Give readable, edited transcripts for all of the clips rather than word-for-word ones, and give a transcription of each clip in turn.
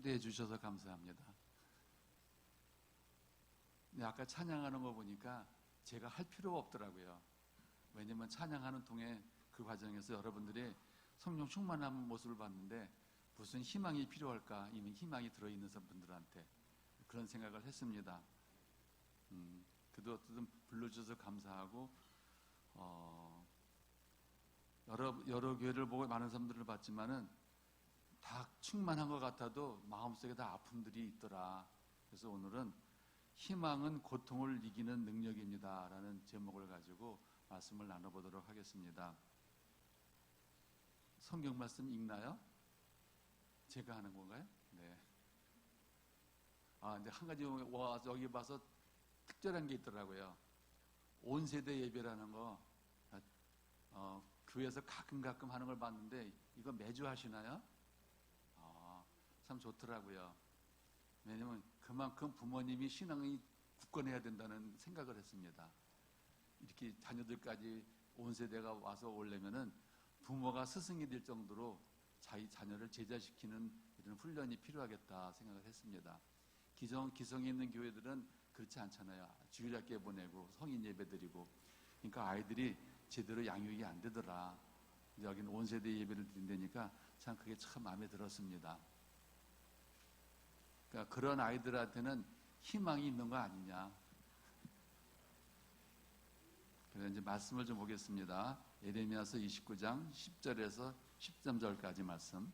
초대해 주셔서 감사합니다. 네, 아까 찬양하는 거 보니까 제가 할 필요가 없더라고요. 왜냐면 찬양하는 통에 그 과정에서 여러분들이 성령 충만한 모습을 봤는데 무슨 희망이 필요할까? 이미 희망이 들어있는 분들한테 그런 생각을 했습니다. 그도 어쨌든 불러주셔서 감사하고 여러 교회를 보고 많은 사람들을 봤지만은 다 충만한 것 같아도 마음속에 다 아픔들이 있더라. 그래서 오늘은 희망은 고통을 이기는 능력입니다 라는 제목을 가지고 말씀을 나눠보도록 하겠습니다. 성경 말씀 읽나요? 제가 하는 건가요? 네. 근데 한 가지 여기 봐서 특별한 게 있더라고요. 온 세대 예배라는 거 교회에서 가끔 하는 걸 봤는데 이거 매주 하시나요? 참 좋더라고요. 왜냐면 그만큼 부모님이 신앙이 굳건해야 된다는 생각을 했습니다. 이렇게 자녀들까지 온 세대가 와서 오려면은 부모가 스승이 될 정도로 자기 자녀를 제자시키는 이런 훈련이 필요하겠다 생각을 했습니다. 기성이 있는 교회들은 그렇지 않잖아요. 주일학교 보내고 성인 예배 드리고 그러니까 아이들이 제대로 양육이 안 되더라. 여기는 온 세대 예배를 드린다니까 참 그게 참 마음에 들었습니다. 그러니까 그런 아이들한테는 희망이 있는 거 아니냐. 그래서 이제 말씀을 좀 보겠습니다. 예레미야서 29장 10절에서 13절까지 말씀.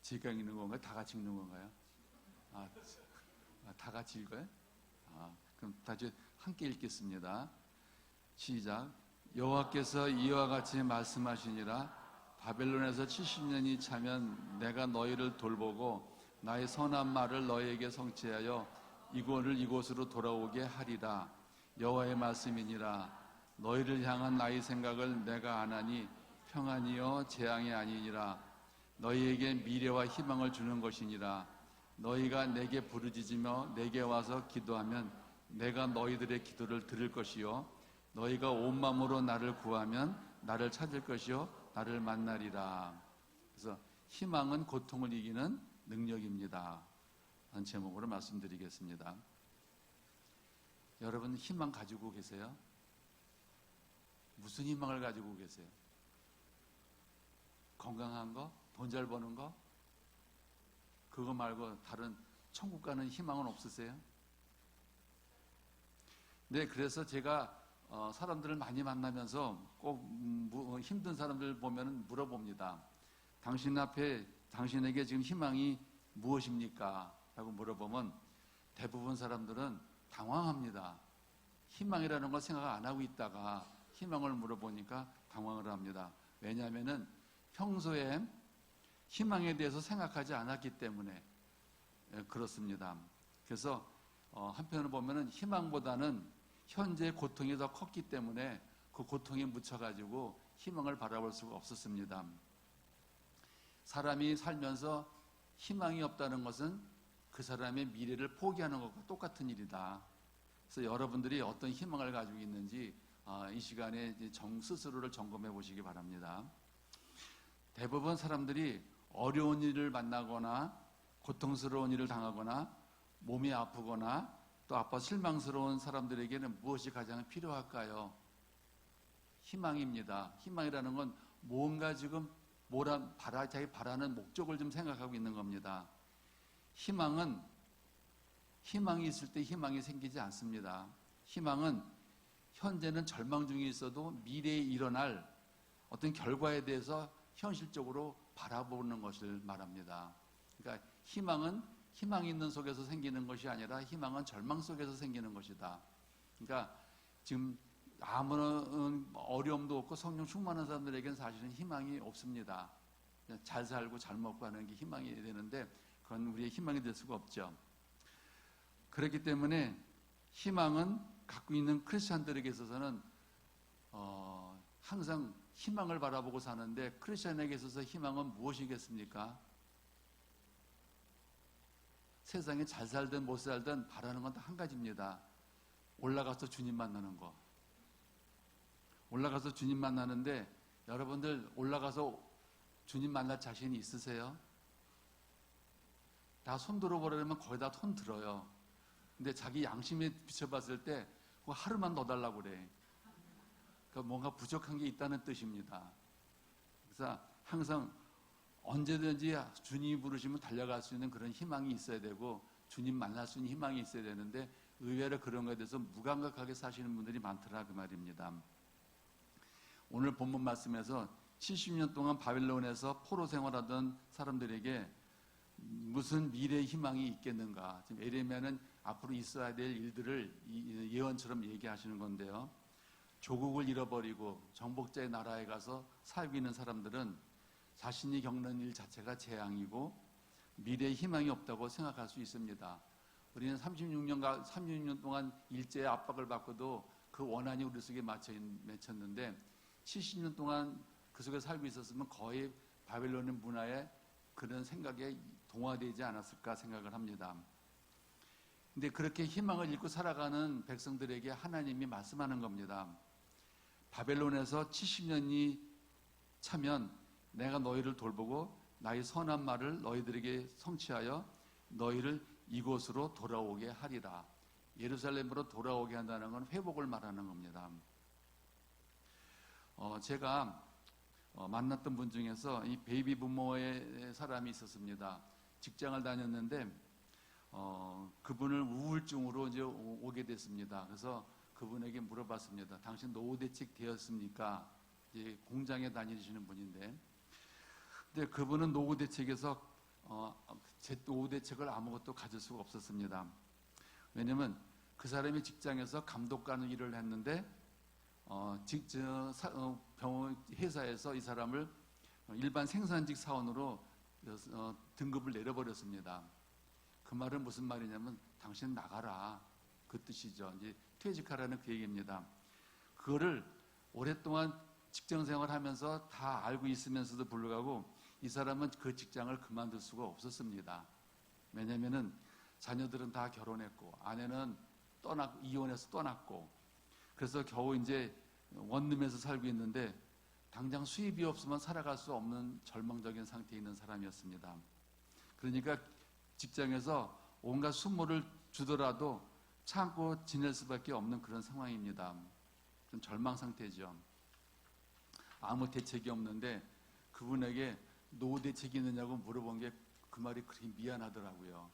제가 읽는 건가요? 다 같이 읽는 건가요? 다 같이 읽어요? 그럼 다시 함께 읽겠습니다. 시작. 여호와께서 이와 같이 말씀하시니라. 바벨론에서 70년이 차면 내가 너희를 돌보고 나의 선한 말을 너희에게 성취하여 이곳으로 돌아오게 하리라. 여호와의 말씀이니라. 너희를 향한 나의 생각을 내가 아나니 평안이요 재앙이 아니니라. 너희에게 미래와 희망을 주는 것이니라. 너희가 내게 부르짖으며 내게 와서 기도하면 내가 너희들의 기도를 들을 것이요 너희가 온 마음으로 나를 구하면 나를 찾을 것이요 나를 만나리라. 그래서 희망은 고통을 이기는 능력입니다 라는 제목으로 말씀드리겠습니다. 여러분 희망 가지고 계세요? 무슨 희망을 가지고 계세요? 건강한 거? 돈 잘 버는 거? 그거 말고 다른 천국 가는 희망은 없으세요? 네, 그래서 제가 사람들을 많이 만나면서 꼭 힘든 사람들 보면 물어봅니다. 당신에게 지금 희망이 무엇입니까? 라고 물어보면 대부분 사람들은 당황합니다. 희망이라는 걸 생각 안 하고 있다가 희망을 물어보니까 당황을 합니다. 왜냐하면은 평소에 희망에 대해서 생각하지 않았기 때문에 그렇습니다. 그래서 한편으로 보면은 희망보다는 현재 고통이 더 컸기 때문에 그 고통에 묻혀가지고 희망을 바라볼 수가 없었습니다. 사람이 살면서 희망이 없다는 것은 그 사람의 미래를 포기하는 것과 똑같은 일이다. 그래서 여러분들이 어떤 희망을 가지고 있는지 이 시간에 스스로를 점검해 보시기 바랍니다. 대부분 사람들이 어려운 일을 만나거나 고통스러운 일을 당하거나 몸이 아프거나 또 아파 실망스러운 사람들에게는 무엇이 가장 필요할까요? 희망입니다. 희망이라는 건 뭔가 지금 자기 바라는 목적을 좀 생각하고 있는 겁니다. 희망이 있을 때 희망이 생기지 않습니다. 희망은 현재는 절망 중에 있어도 미래에 일어날 어떤 결과에 대해서 현실적으로 바라보는 것을 말합니다. 그러니까 희망이 있는 속에서 생기는 것이 아니라 희망은 절망 속에서 생기는 것이다. 그러니까 지금 아무런 어려움도 없고 성령 충만한 사람들에게는 사실은 희망이 없습니다. 그냥 잘 살고 잘 먹고 하는 게 희망이 되는데 그건 우리의 희망이 될 수가 없죠. 그렇기 때문에 희망은 갖고 있는 크리스찬들에게 있어서는 항상 희망을 바라보고 사는데 크리스찬에게 있어서 희망은 무엇이겠습니까? 세상에 잘 살든 못 살든 바라는 건 다 한 가지입니다. 올라가서 주님 만나는 거. 올라가서 주님 만나는데 여러분들 올라가서 주님 만날 자신이 있으세요? 다 손 들어보려면 거의 다 손 들어요. 근데 자기 양심에 비춰봤을 때 그거 하루만 더 달라고 그래. 그러니까 뭔가 부족한 게 있다는 뜻입니다. 그래서 항상 언제든지 주님이 부르시면 달려갈 수 있는 그런 희망이 있어야 되고 주님 만날 수 있는 희망이 있어야 되는데 의외로 그런 것에 대해서 무감각하게 사시는 분들이 많더라 그 말입니다. 오늘 본문 말씀에서 70년 동안 바벨론에서 포로 생활하던 사람들에게 무슨 미래 희망이 있겠는가. 지금 에레미야는 앞으로 있어야 될 일들을 예언처럼 얘기하시는 건데요. 조국을 잃어버리고 정복자의 나라에 가서 살고 있는 사람들은 자신이 겪는 일 자체가 재앙이고 미래의 희망이 없다고 생각할 수 있습니다. 우리는 36년 동안 일제의 압박을 받고도 그 원한이 우리 속에 맺혔는데 70년 동안 그 속에 살고 있었으면 거의 바벨론의 문화에 그런 생각에 동화되지 않았을까 생각을 합니다. 근데 그렇게 희망을 잃고 살아가는 백성들에게 하나님이 말씀하는 겁니다. 바벨론에서 70년이 차면 내가 너희를 돌보고 나의 선한 말을 너희들에게 성취하여 너희를 이곳으로 돌아오게 하리라. 예루살렘으로 돌아오게 한다는 건 회복을 말하는 겁니다. 제가 만났던 분 중에서 이 베이비 부모의 사람이 있었습니다. 직장을 다녔는데 그분을 우울증으로 이제 오게 됐습니다. 그래서 그분에게 물어봤습니다. 당신 노후 대책 되었습니까? 이제 공장에 다니시는 분인데, 근데 그분은 노후 대책에서 제 노후 대책을 아무것도 가질 수가 없었습니다. 왜냐하면 그 사람이 직장에서 감독관의 일을 했는데 병원 회사에서 이 사람을 일반 생산직 사원으로 등급을 내려버렸습니다. 그 말은 무슨 말이냐면 당신 나가라 그 뜻이죠. 이제 퇴직하라는 그 얘기입니다. 그거를 오랫동안 직장 생활하면서 다 알고 있으면서도 불구하고 이 사람은 그 직장을 그만둘 수가 없었습니다. 왜냐하면은 자녀들은 다 결혼했고 아내는 이혼해서 떠났고 그래서 겨우 이제 원룸에서 살고 있는데 당장 수입이 없으면 살아갈 수 없는 절망적인 상태에 있는 사람이었습니다. 그러니까 직장에서 온갖 수모를 주더라도 참고 지낼 수밖에 없는 그런 상황입니다. 좀 절망 상태죠. 아무 대책이 없는데 그분에게 노후 대책이 있느냐고 물어본 게 그 말이 그렇게 미안하더라고요.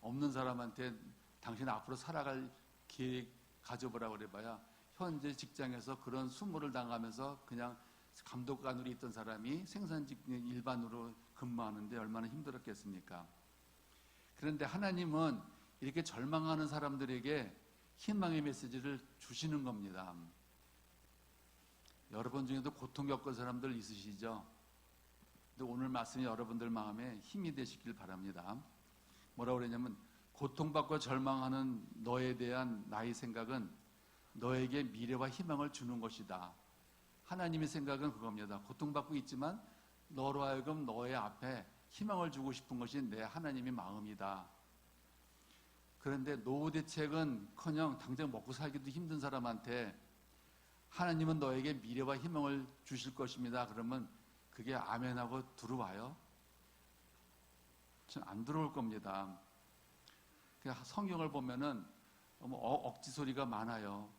없는 사람한테 당신 앞으로 살아갈 계획 가져보라고 그래봐야 현재 직장에서 그런 수모를 당하면서 그냥 감독관으로 있던 사람이 생산직 일반으로 근무하는데 얼마나 힘들었겠습니까? 그런데 하나님은 이렇게 절망하는 사람들에게 희망의 메시지를 주시는 겁니다. 여러분 중에도 고통 겪은 사람들 있으시죠? 근데 오늘 말씀이 여러분들 마음에 힘이 되시길 바랍니다. 뭐라고 그러냐면 고통받고 절망하는 너에 대한 나의 생각은 너에게 미래와 희망을 주는 것이다. 하나님의 생각은 그겁니다. 고통받고 있지만 너로 하여금 너의 앞에 희망을 주고 싶은 것이 내 하나님의 마음이다. 그런데 노후 대책은커녕 당장 먹고 살기도 힘든 사람한테 하나님은 너에게 미래와 희망을 주실 것입니다. 그러면 그게 아멘하고 들어와요? 안 들어올 겁니다. 성경을 보면은 억지 소리가 많아요.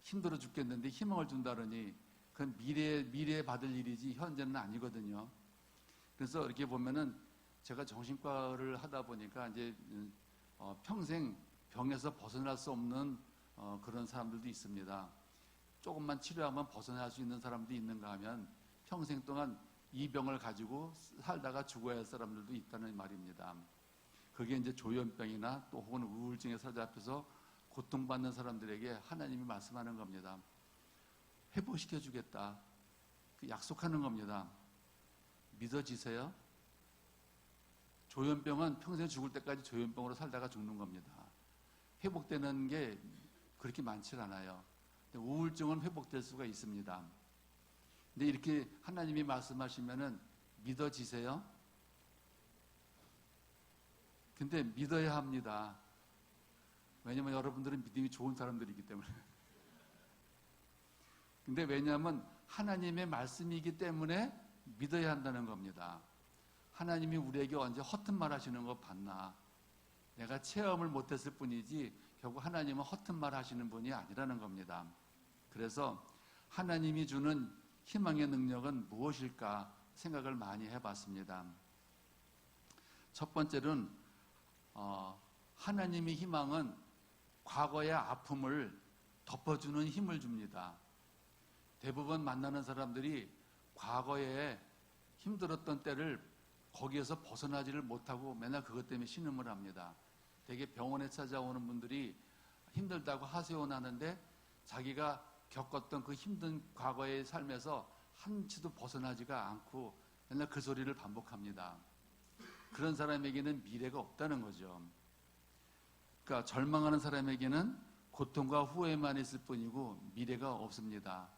힘들어 죽겠는데 희망을 준다더니 그건 미래에 받을 일이지 현재는 아니거든요. 그래서 이렇게 보면은 제가 정신과를 하다 보니까 이제 평생 병에서 벗어날 수 없는 그런 사람들도 있습니다. 조금만 치료하면 벗어날 수 있는 사람도 있는가 하면 평생 동안 이 병을 가지고 살다가 죽어야 할 사람들도 있다는 말입니다. 그게 이제 조현병이나 또 혹은 우울증에 사로잡혀서 고통받는 사람들에게 하나님이 말씀하는 겁니다. 회복시켜 주겠다. 약속하는 겁니다. 믿어지세요? 조현병은 평생 죽을 때까지 조현병으로 살다가 죽는 겁니다. 회복되는 게 그렇게 많지 않아요. 근데 우울증은 회복될 수가 있습니다. 근데 이렇게 하나님이 말씀하시면은 믿어지세요? 근데 믿어야 합니다. 왜냐면 여러분들은 믿음이 좋은 사람들이기 때문에. 근데 왜냐하면 하나님의 말씀이기 때문에 믿어야 한다는 겁니다. 하나님이 우리에게 언제 허튼 말 하시는 거 봤나? 내가 체험을 못했을 뿐이지 결국 하나님은 허튼 말 하시는 분이 아니라는 겁니다. 그래서 하나님이 주는 희망의 능력은 무엇일까 생각을 많이 해봤습니다. 첫 번째는 하나님의 희망은 과거의 아픔을 덮어주는 힘을 줍니다. 대부분 만나는 사람들이 과거에 힘들었던 때를 거기에서 벗어나지를 못하고 맨날 그것 때문에 신음을 합니다. 되게 병원에 찾아오는 분들이 힘들다고 하소연하는데 자기가 겪었던 그 힘든 과거의 삶에서 한치도 벗어나지가 않고 맨날 그 소리를 반복합니다. 그런 사람에게는 미래가 없다는 거죠. 그러니까 절망하는 사람에게는 고통과 후회만 있을 뿐이고 미래가 없습니다.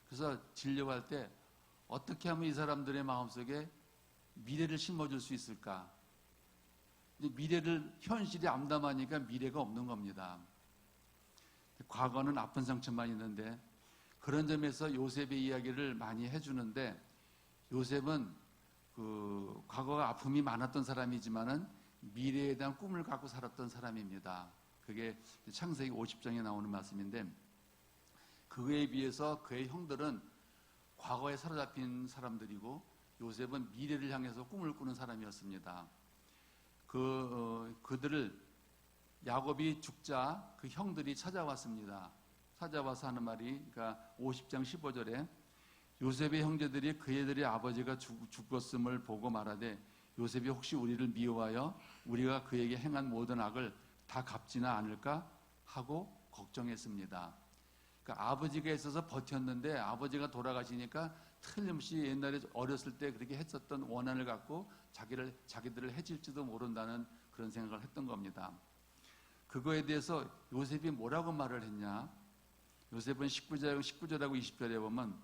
그래서 진료할 때 어떻게 하면 이 사람들의 마음속에 미래를 심어줄 수 있을까? 미래를 현실이 암담하니까 미래가 없는 겁니다. 과거는 아픈 상처만 있는데 그런 점에서 요셉의 이야기를 많이 해주는데 요셉은 그 과거가 아픔이 많았던 사람이지만은 미래에 대한 꿈을 갖고 살았던 사람입니다. 그게 창세기 50장에 나오는 말씀인데 그에 비해서 그의 형들은 과거에 사로잡힌 사람들이고 요셉은 미래를 향해서 꿈을 꾸는 사람이었습니다. 그들을 야곱이 죽자 그 형들이 찾아왔습니다. 찾아와서 하는 말이 그러니까 50장 15절에 요셉의 형제들이 그애들의 아버지가 죽었음을 보고 말하되 요셉이 혹시 우리를 미워하여 우리가 그에게 행한 모든 악을 다 갚지는 않을까 하고 걱정했습니다. 그러니까 아버지가 있어서 버텼는데 아버지가 돌아가시니까 틀림없이 옛날에 어렸을 때 그렇게 했었던 원한을 갖고 자기들을 해칠지도 모른다는 그런 생각을 했던 겁니다. 그거에 대해서 요셉이 뭐라고 말을 했냐? 요셉은 19절하고 20절에 보면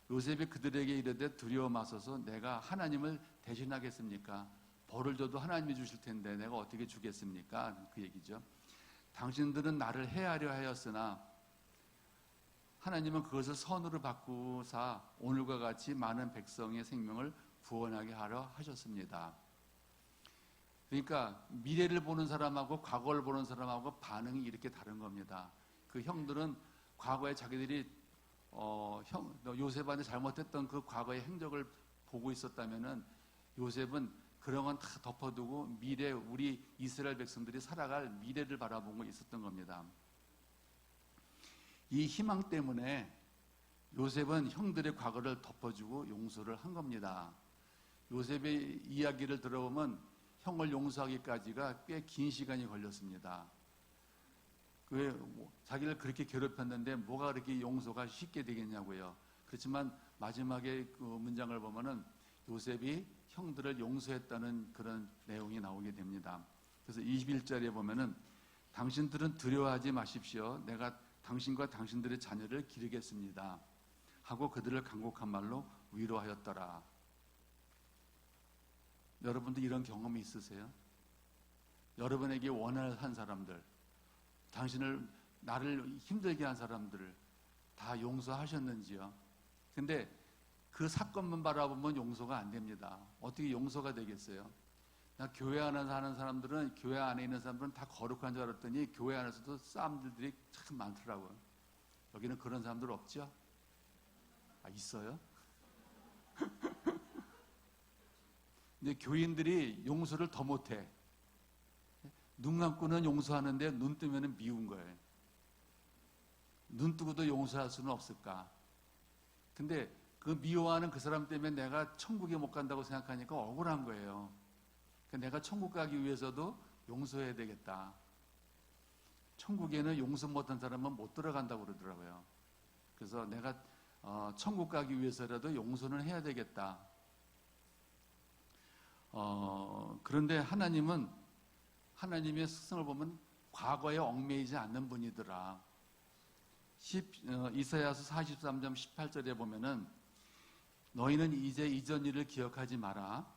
요셉이 그들에게 이르되 두려워 마소서 내가 하나님을 대신하겠습니까? 벌을 줘도 하나님이 주실 텐데 내가 어떻게 주겠습니까? 그 얘기죠. 당신들은 나를 해하려 하였으나 하나님은 그것을 선으로 바꾸사 오늘과 같이 많은 백성의 생명을 구원하게 하려 하셨습니다. 그러니까 미래를 보는 사람하고 과거를 보는 사람하고 반응이 이렇게 다른 겁니다. 그 형들은 과거에 자기들이 요셉한테 잘못했던 그 과거의 행적을 보고 있었다면은 요셉은 그런 건 다 덮어두고 미래 우리 이스라엘 백성들이 살아갈 미래를 바라보고 있었던 겁니다. 이 희망 때문에 요셉은 형들의 과거를 덮어주고 용서를 한 겁니다. 요셉의 이야기를 들어보면 형을 용서하기까지가 꽤 긴 시간이 걸렸습니다. 자기를 그렇게 괴롭혔는데 뭐가 그렇게 용서가 쉽게 되겠냐고요. 그렇지만 마지막에 그 문장을 보면은 요셉이 형들을 용서했다는 그런 내용이 나오게 됩니다. 그래서 21절에 보면은 당신들은 두려워하지 마십시오. 내가 당신과 당신들의 자녀를 기르겠습니다. 하고 그들을 간곡한 말로 위로하였더라. 여러분도 이런 경험이 있으세요? 여러분에게 원한을 한 사람들, 나를 힘들게 한 사람들을 다 용서하셨는지요? 근데 그 사건만 바라보면 용서가 안 됩니다. 어떻게 용서가 되겠어요? 교회 안에 사는 사람들은, 교회 안에 있는 사람들은 다 거룩한 줄 알았더니 교회 안에서도 싸움들이 참 많더라고요. 여기는 그런 사람들 없죠? 있어요? 근데 교인들이 용서를 더 못해. 눈 감고는 용서하는데 눈 뜨면 미운 거예요. 눈 뜨고도 용서할 수는 없을까? 근데 그 미워하는 그 사람 때문에 내가 천국에 못 간다고 생각하니까 억울한 거예요. 내가 천국 가기 위해서도 용서해야 되겠다. 천국에는 용서 못한 사람은 못 들어간다고 그러더라고요. 그래서 내가 천국 가기 위해서라도 용서는 해야 되겠다. 그런데 하나님의 스승을 보면 과거에 얽매이지 않는 분이더라. 이사야서 43장 18절에 보면은 너희는 이제 이전 일을 기억하지 마라.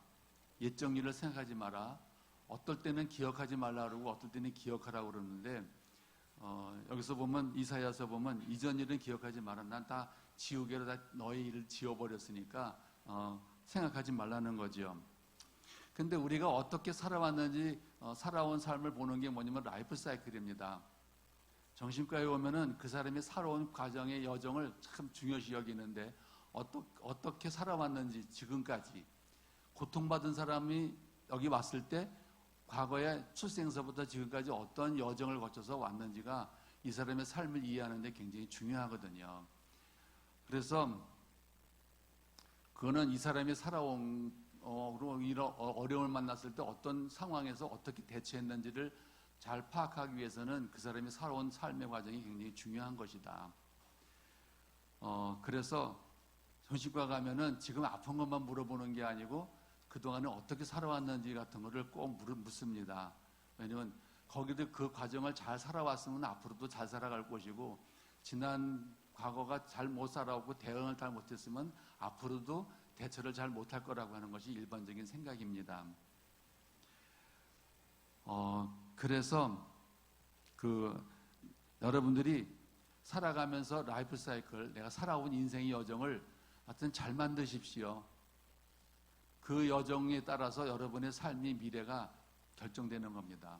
옛적 일을 생각하지 마라. 어떨 때는 기억하지 말라 그러고 어떨 때는 기억하라고 그러는데 여기서 보면 이사야서 보면 이전 일은 기억하지 마라. 난 다 지우개로 다 너희 일을 지워버렸으니까 생각하지 말라는 거죠. 근데 우리가 어떻게 살아왔는지 살아온 삶을 보는 게 뭐냐면 라이프 사이클입니다. 정신과에 오면은 그 사람이 살아온 과정의 여정을 참 중요시 여기는데 어떻게 살아왔는지 지금까지 고통받은 사람이 여기 왔을 때 과거에 출생서부터 지금까지 어떤 여정을 거쳐서 왔는지가 이 사람의 삶을 이해하는 데 굉장히 중요하거든요. 그래서 그거는 이 사람이 살아온 이런 어려움을 만났을 때 어떤 상황에서 어떻게 대처했는지를 잘 파악하기 위해서는 그 사람이 살아온 삶의 과정이 굉장히 중요한 것이다. 그래서 정신과 가면은 지금 아픈 것만 물어보는 게 아니고 그동안에 어떻게 살아왔는지 같은 거를 꼭 묻습니다. 왜냐면 거기도 그 과정을 잘 살아왔으면 앞으로도 잘 살아갈 것이고 지난 과거가 잘 못 살아오고 대응을 잘 못했으면 앞으로도 대처를 잘 못할 거라고 하는 것이 일반적인 생각입니다. 그래서 여러분들이 살아가면서 라이프 사이클, 내가 살아온 인생의 여정을 하여튼 잘 만드십시오. 그 여정에 따라서 여러분의 삶의 미래가 결정되는 겁니다.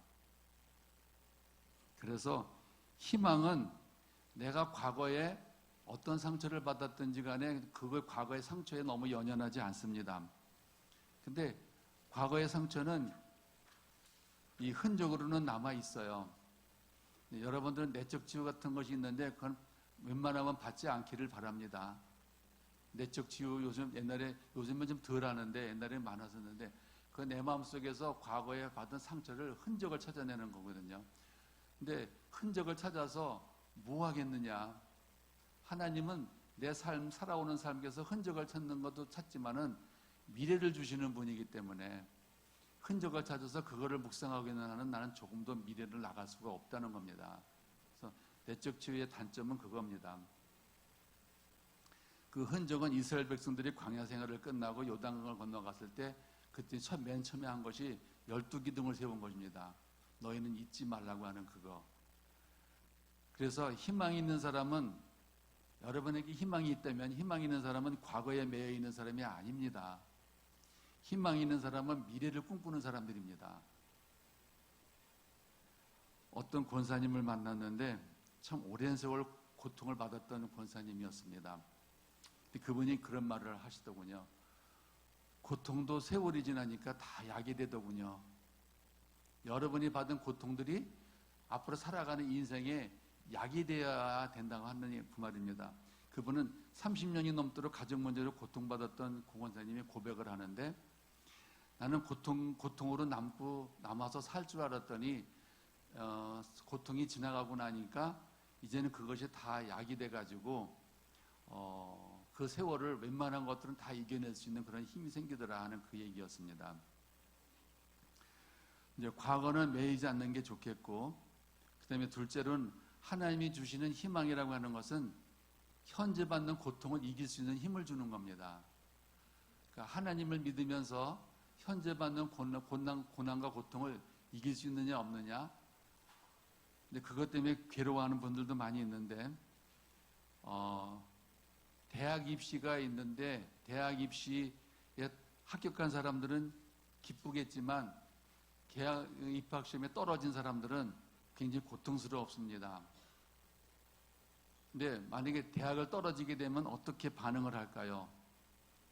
그래서 희망은 내가 과거에 어떤 상처를 받았든지 간에 그 과거의 상처에 너무 연연하지 않습니다. 근데 과거의 상처는 이 흔적으로는 남아 있어요. 여러분들은 내적 치유 같은 것이 있는데 그건 웬만하면 받지 않기를 바랍니다. 내적 치유 요즘은 좀 덜 하는데 옛날에 많았었는데 그 내 마음속에서 과거에 받은 상처를 흔적을 찾아내는 거거든요. 근데 흔적을 찾아서 뭐 하겠느냐? 하나님은 내 삶, 살아오는 삶에서 흔적을 찾는 것도 찾지만은 미래를 주시는 분이기 때문에 흔적을 찾아서 그거를 묵상하기는 하는 나는 조금 더 미래를 나갈 수가 없다는 겁니다. 그래서 내적 치유의 단점은 그겁니다. 그 흔적은 이스라엘 백성들이 광야 생활을 끝나고 요단강을 건너갔을 때 그때 맨 처음에 한 것이 12기둥을 세운 것입니다. 너희는 잊지 말라고 하는 그거. 그래서 희망이 있는 사람은 여러분에게 희망이 있다면 희망이 있는 사람은 과거에 매여 있는 사람이 아닙니다. 희망이 있는 사람은 미래를 꿈꾸는 사람들입니다. 어떤 권사님을 만났는데 참 오랜 세월 고통을 받았던 권사님이었습니다. 그분이 그런 말을 하시더군요. 고통도 세월이 지나니까 다 약이 되더군요. 여러분이 받은 고통들이 앞으로 살아가는 인생에 약이 되어야 된다고 하는 그 말입니다. 그분은 30년이 넘도록 가정 문제로 고통받았던 고권사님이 고백을 하는데 나는 고통으로 남아서 살 줄 알았더니 고통이 지나가고 나니까 이제는 그것이 다 약이 돼가지고 그 세월을 웬만한 것들은 다 이겨낼 수 있는 그런 힘이 생기더라 하는 그 얘기였습니다. 이제 과거는 매이지 않는 게 좋겠고, 그 다음에 둘째로는 하나님이 주시는 희망이라고 하는 것은 현재 받는 고통을 이길 수 있는 힘을 주는 겁니다. 그러니까 하나님을 믿으면서 현재 받는 고난과 고통을 이길 수 있느냐 없느냐. 근데 그것 때문에 괴로워하는 분들도 많이 있는데, 대학 입시가 있는데 대학 입시에 합격한 사람들은 기쁘겠지만 대학 입학시험에 떨어진 사람들은 굉장히 고통스럽습니다. 근데 만약에 대학을 떨어지게 되면 어떻게 반응을 할까요?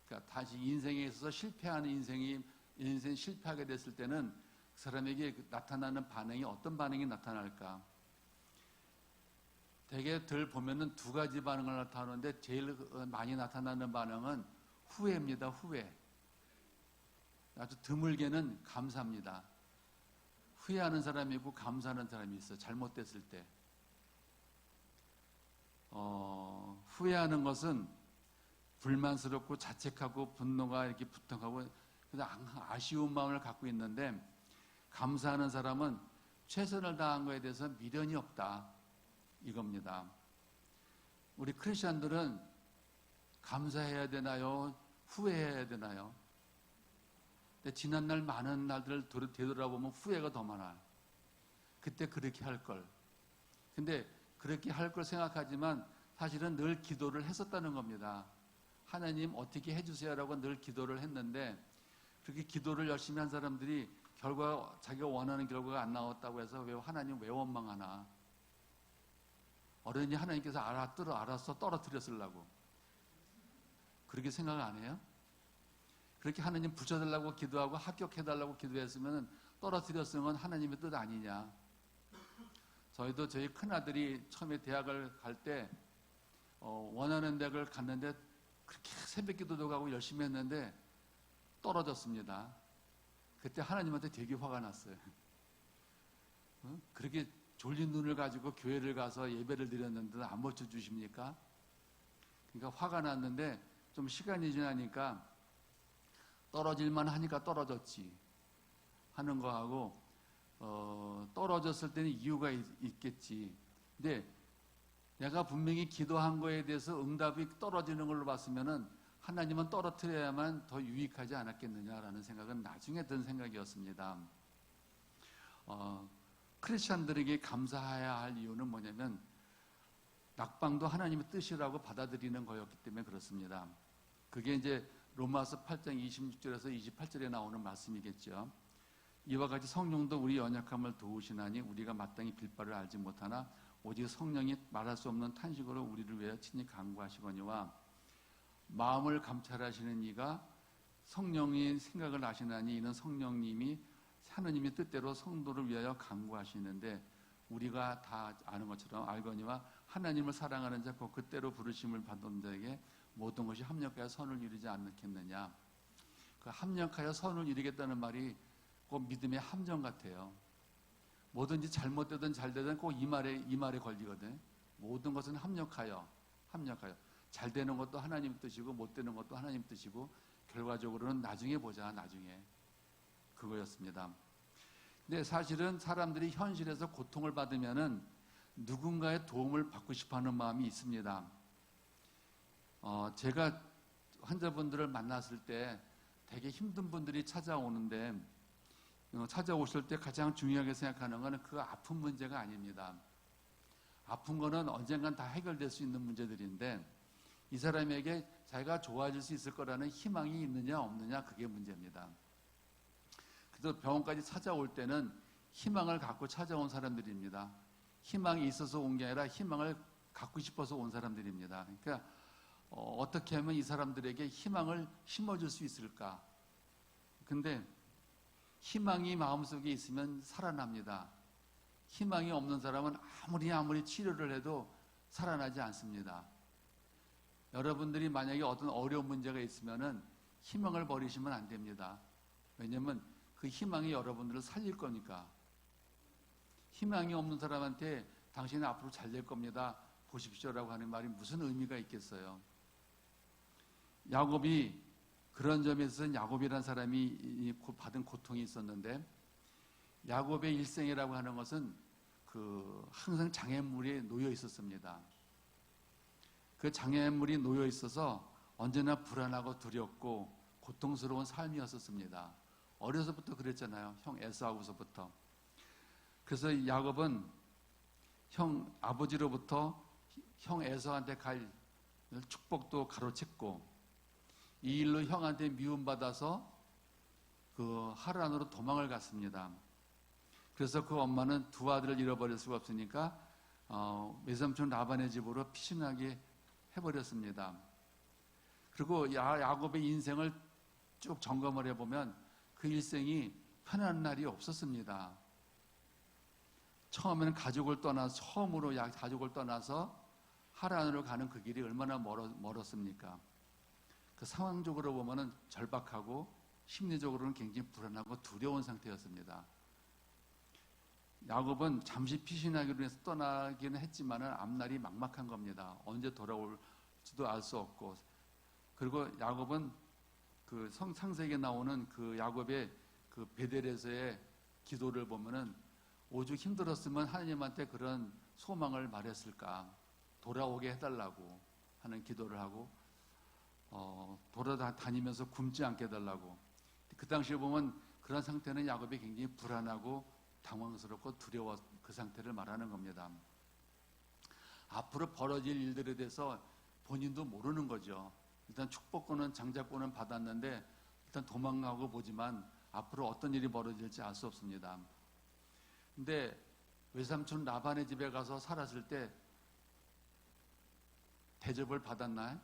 그러니까 다시 인생에 있어서 실패하는 인생 실패하게 됐을 때는 그 사람에게 나타나는 반응이 어떤 반응이 나타날까? 대개들 보면은 두 가지 반응을 나타나는데 제일 많이 나타나는 반응은 후회입니다. 후회. 아주 드물게는 감사입니다. 후회하는 사람이 있고 감사하는 사람이 있어요. 잘못됐을 때. 후회하는 것은 불만스럽고 자책하고 분노가 이렇게 부탁하고 아쉬운 마음을 갖고 있는데, 감사하는 사람은 최선을 다한 것에 대해서 미련이 없다 이겁니다. 우리 크리스천들은 감사해야 되나요? 후회해야 되나요? 근데 지난날 많은 날들을 되돌아보면 후회가 더 많아요. 그때 그렇게 할 걸. 근데 그렇게 할 걸 생각하지만 사실은 늘 기도를 했었다는 겁니다. 하나님 어떻게 해주세요라고 늘 기도를 했는데 그렇게 기도를 열심히 한 사람들이 결과 자기가 원하는 결과가 안 나왔다고 해서 왜 하나님 왜 원망하나? 어른이 하나님께서 알아서 떨어뜨렸으려고 그렇게 생각 안 해요? 그렇게 하나님 붙여달라고 기도하고 합격해달라고 기도했으면 떨어뜨렸으면 건 하나님의 뜻 아니냐? 저희도 저희 큰아들이 처음에 대학을 갈 때 원하는 대학을 갔는데 그렇게 새벽 기도도 가고 열심히 했는데 떨어졌습니다. 그때 하나님한테 되게 화가 났어요. 그렇게 졸린 눈을 가지고 교회를 가서 예배를 드렸는데 안 고쳐주십니까? 그러니까 화가 났는데 좀 시간이 지나니까 떨어질만 하니까 떨어졌지 하는 거하고 떨어졌을 때는 이유가 있겠지. 근데 내가 분명히 기도한 거에 대해서 응답이 떨어지는 걸로 봤으면은 하나님은 떨어뜨려야만 더 유익하지 않았겠느냐라는 생각은 나중에 든 생각이었습니다. 크리스찬들에게 감사해야 할 이유는 뭐냐면 낙방도 하나님의 뜻이라고 받아들이는 거였기 때문에 그렇습니다. 그게 이제 로마서 8장 26절에서 28절에 나오는 말씀이겠죠. 이와 같이 성령도 우리 연약함을 도우시나니 우리가 마땅히 빌 바를 알지 못하나 오직 성령이 말할 수 없는 탄식으로 우리를 위하여 친히 간구하시거니와 마음을 감찰하시는 이가 성령의 생각을 아시나니 이는 성령님이 하나님의 뜻대로 성도를 위하여 간구하시는데 우리가 다 아는 것처럼 알거니와 하나님을 사랑하는 자 곧 그때로 부르심을 받은 자에게 모든 것이 합력하여 선을 이루지 않겠느냐. 그 합력하여 선을 이루겠다는 말이 꼭 믿음의 함정 같아요. 뭐든지 잘못되든 잘되든 꼭 이 말에 걸리거든. 모든 것은 합력하여 잘 되는 것도 하나님 뜻이고 못 되는 것도 하나님 뜻이고 결과적으로는 나중에 보자. 나중에 그거였습니다. 근데 사실은 사람들이 현실에서 고통을 받으면은 누군가의 도움을 받고 싶어하는 마음이 있습니다. 제가 환자분들을 만났을 때 되게 힘든 분들이 찾아오는데 찾아오실 때 가장 중요하게 생각하는 것은 그 아픈 문제가 아닙니다. 아픈 거는 언젠간 다 해결될 수 있는 문제들인데 이 사람에게 자기가 좋아질 수 있을 거라는 희망이 있느냐 없느냐 그게 문제입니다. 그래서 병원까지 찾아올 때는 희망을 갖고 찾아온 사람들입니다. 희망이 있어서 온 게 아니라 희망을 갖고 싶어서 온 사람들입니다. 그러니까 어떻게 하면 이 사람들에게 희망을 심어줄 수 있을까? 근데 희망이 마음속에 있으면 살아납니다. 희망이 없는 사람은 아무리 치료를 해도 살아나지 않습니다. 여러분들이 만약에 어떤 어려운 문제가 있으면은 희망을 버리시면 안 됩니다. 왜냐하면 그 희망이 여러분들을 살릴 거니까. 희망이 없는 사람한테 당신은 앞으로 잘 될 겁니다. 보십시오라고 하는 말이 무슨 의미가 있겠어요? 야곱이 그런 점에서는 야곱이라는 사람이 받은 고통이 있었는데 야곱의 일생이라고 하는 것은 항상 장애물에 놓여 있었습니다. 그 장애물이 놓여 있어서 언제나 불안하고 두렵고 고통스러운 삶이었었습니다. 어려서부터 그랬잖아요. 형 에사우서부터. 그래서 야곱은 형 아버지로부터 형 에사우한테 갈 축복도 가로챘고 이 일로 형한테 미움받아서 그 하란으로 도망을 갔습니다. 그래서 그 엄마는 두 아들을 잃어버릴 수가 없으니까 외삼촌 라반의 집으로 피신하게 해버렸습니다. 그리고 야곱의 인생을 쭉 점검을 해보면 그 일생이 편안한 날이 없었습니다. 처음으로 가족을 떠나서 하란으로 가는 그 길이 얼마나 멀었습니까? 그 상황적으로 보면은 절박하고 심리적으로는 굉장히 불안하고 두려운 상태였습니다. 야곱은 잠시 피신하기로 해서 떠나기는 했지만은 앞날이 막막한 겁니다. 언제 돌아올지도 알 수 없고. 그리고 야곱은 그 창세기에 나오는 그 야곱의 그 베델에서의 기도를 보면은 오죽 힘들었으면 하나님한테 그런 소망을 말했을까? 돌아오게 해달라고 하는 기도를 하고 돌아다니면서 굶지 않게 해달라고. 그 당시에 보면 그런 상태는 야곱이 굉장히 불안하고 당황스럽고 두려워 그 상태를 말하는 겁니다. 앞으로 벌어질 일들에 대해서 본인도 모르는 거죠. 일단 축복권은 장자권은 받았는데 일단 도망가고 보지만 앞으로 어떤 일이 벌어질지 알 수 없습니다. 근데 외삼촌 라반의 집에 가서 살았을 때 대접을 받았나요?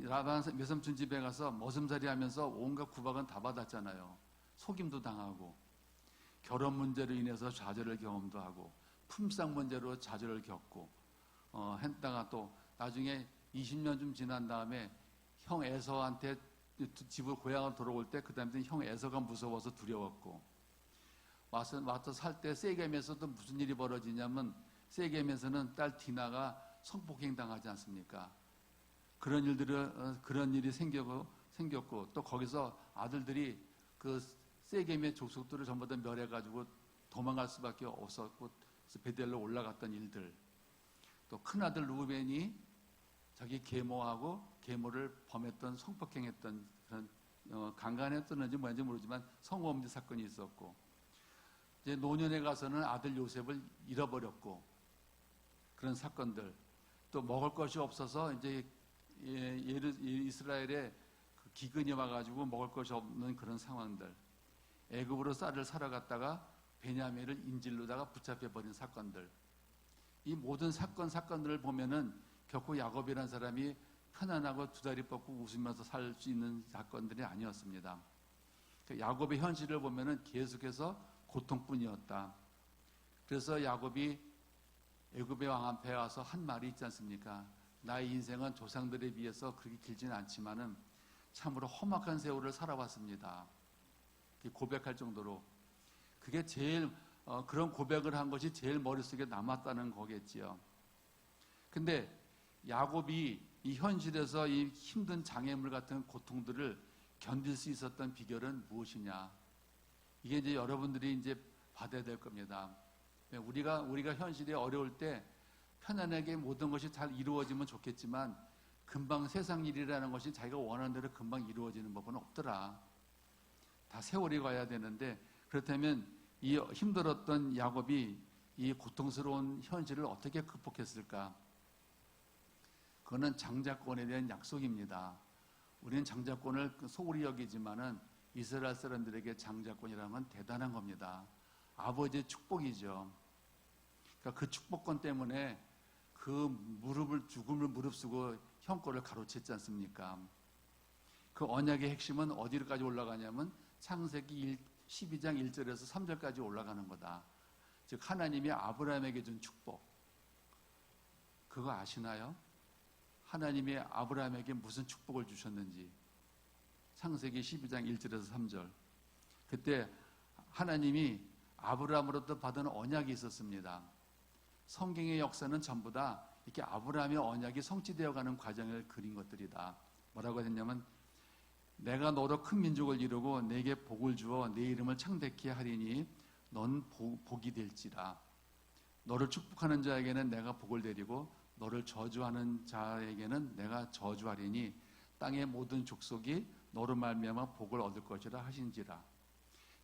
라반 외삼촌 집에 가서 머슴살이 하면서 온갖 구박은 다 받았잖아요. 속임도 당하고 결혼 문제로 인해서 좌절을 경험도 하고 품삯 문제로 좌절을 겪고 했다가 또 나중에 20년 좀 지난 다음에 형 에서한테 집을 고향을 돌아올 때 그 다음에 형 에서가 무서워서 두려웠고 와서 살 때 세겜에서도 무슨 일이 벌어지냐면 세겜에서는 딸 디나가 성폭행 당하지 않습니까? 그런 일이 생겼고 또 거기서 아들들이 그 세겜의 족속들을 전부 다 멸해가지고 도망갈 수밖에 없었고 베델로 올라갔던 일들, 또 큰아들 루벤이 자기 계모를 범했던 성폭행했던 그런 강간했었는지 뭐인지 모르지만 성범죄 사건이 있었고 이제 노년에 가서는 아들 요셉을 잃어버렸고 그런 사건들, 또 먹을 것이 없어서 이제 이스라엘에 기근이 와가지고 먹을 것이 없는 그런 상황들, 애굽으로 쌀을 사러 갔다가 베냐민을 인질로다가 붙잡혀 버린 사건들, 이 모든 사건들을 보면은 결코 야곱이라는 사람이 편안하고 두 다리 뻗고 웃으면서 살 수 있는 사건들이 아니었습니다. 야곱의 현실을 보면은 계속해서 고통뿐이었다. 그래서 야곱이 애굽의 왕 앞에 와서 한 말이 있지 않습니까? 나의 인생은 조상들에 비해서 그렇게 길지는 않지만은 참으로 험악한 세월을 살아왔습니다. 고백할 정도로 그게 제일 그런 고백을 한 것이 제일 머릿속에 남았다는 거겠지요. 근데 야곱이 이 현실에서 이 힘든 장애물 같은 고통들을 견딜 수 있었던 비결은 무엇이냐? 이게 이제 여러분들이 이제 받아야 될 겁니다. 우리가 현실이 어려울 때 편안하게 모든 것이 잘 이루어지면 좋겠지만 금방 세상 일이라는 것이 자기가 원하는 대로 금방 이루어지는 법은 없더라. 다 세월이 가야 되는데 그렇다면 이 힘들었던 야곱이 이 고통스러운 현실을 어떻게 극복했을까? 그거는 장자권에 대한 약속입니다. 우리는 장자권을 소홀히 여기지만은 이스라엘 사람들에게 장자권이라는 건 대단한 겁니다. 아버지의 축복이죠. 그러니까 그 축복권 때문에 죽음을 무릅쓰고 형 거를 가로챘지 않습니까? 그 언약의 핵심은 어디까지 올라가냐면 창세기 12장 1절에서 3절까지 올라가는 거다. 즉 하나님이 아브라함에게 준 축복. 그거 아시나요? 하나님이 아브라함에게 무슨 축복을 주셨는지. 창세기 12장 1절에서 3절. 그때 하나님이 아브라함으로부터 받은 언약이 있었습니다. 성경의 역사는 전부 다 이렇게 아브라함의 언약이 성취되어 가는 과정을 그린 것들이다. 뭐라고 했냐면 내가 너로 큰 민족을 이루고 내게 복을 주어 내 이름을 창대케 하리니 넌 복이 될지라. 너를 축복하는 자에게는 내가 복을 내리고 너를 저주하는 자에게는 내가 저주하리니 땅의 모든 족속이 너로 말미암아 복을 얻을 것이라 하신지라.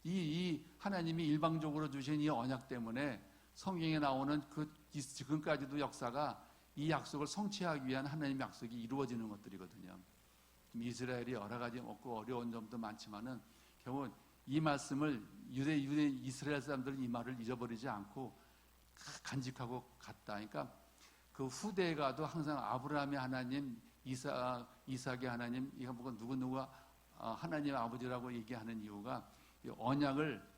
이 하나님이 일방적으로 주신 이 언약 때문에 성경에 나오는 그 지금까지도 역사가 이 약속을 성취하기 위한 하나님의 약속이 이루어지는 것들이거든요. 이스라엘이 여러 가지 없고 어려운 점도 많지만은 결국 이 말씀을 유대 이스라엘 사람들은 이 말을 잊어버리지 않고 간직하고 갔다. 그러니까 그 후대에 가도 항상 아브라함의 하나님, 이삭의 하나님, 이거 뭐 누구누가 하나님의 아버지라고 얘기하는 이유가 이 언약을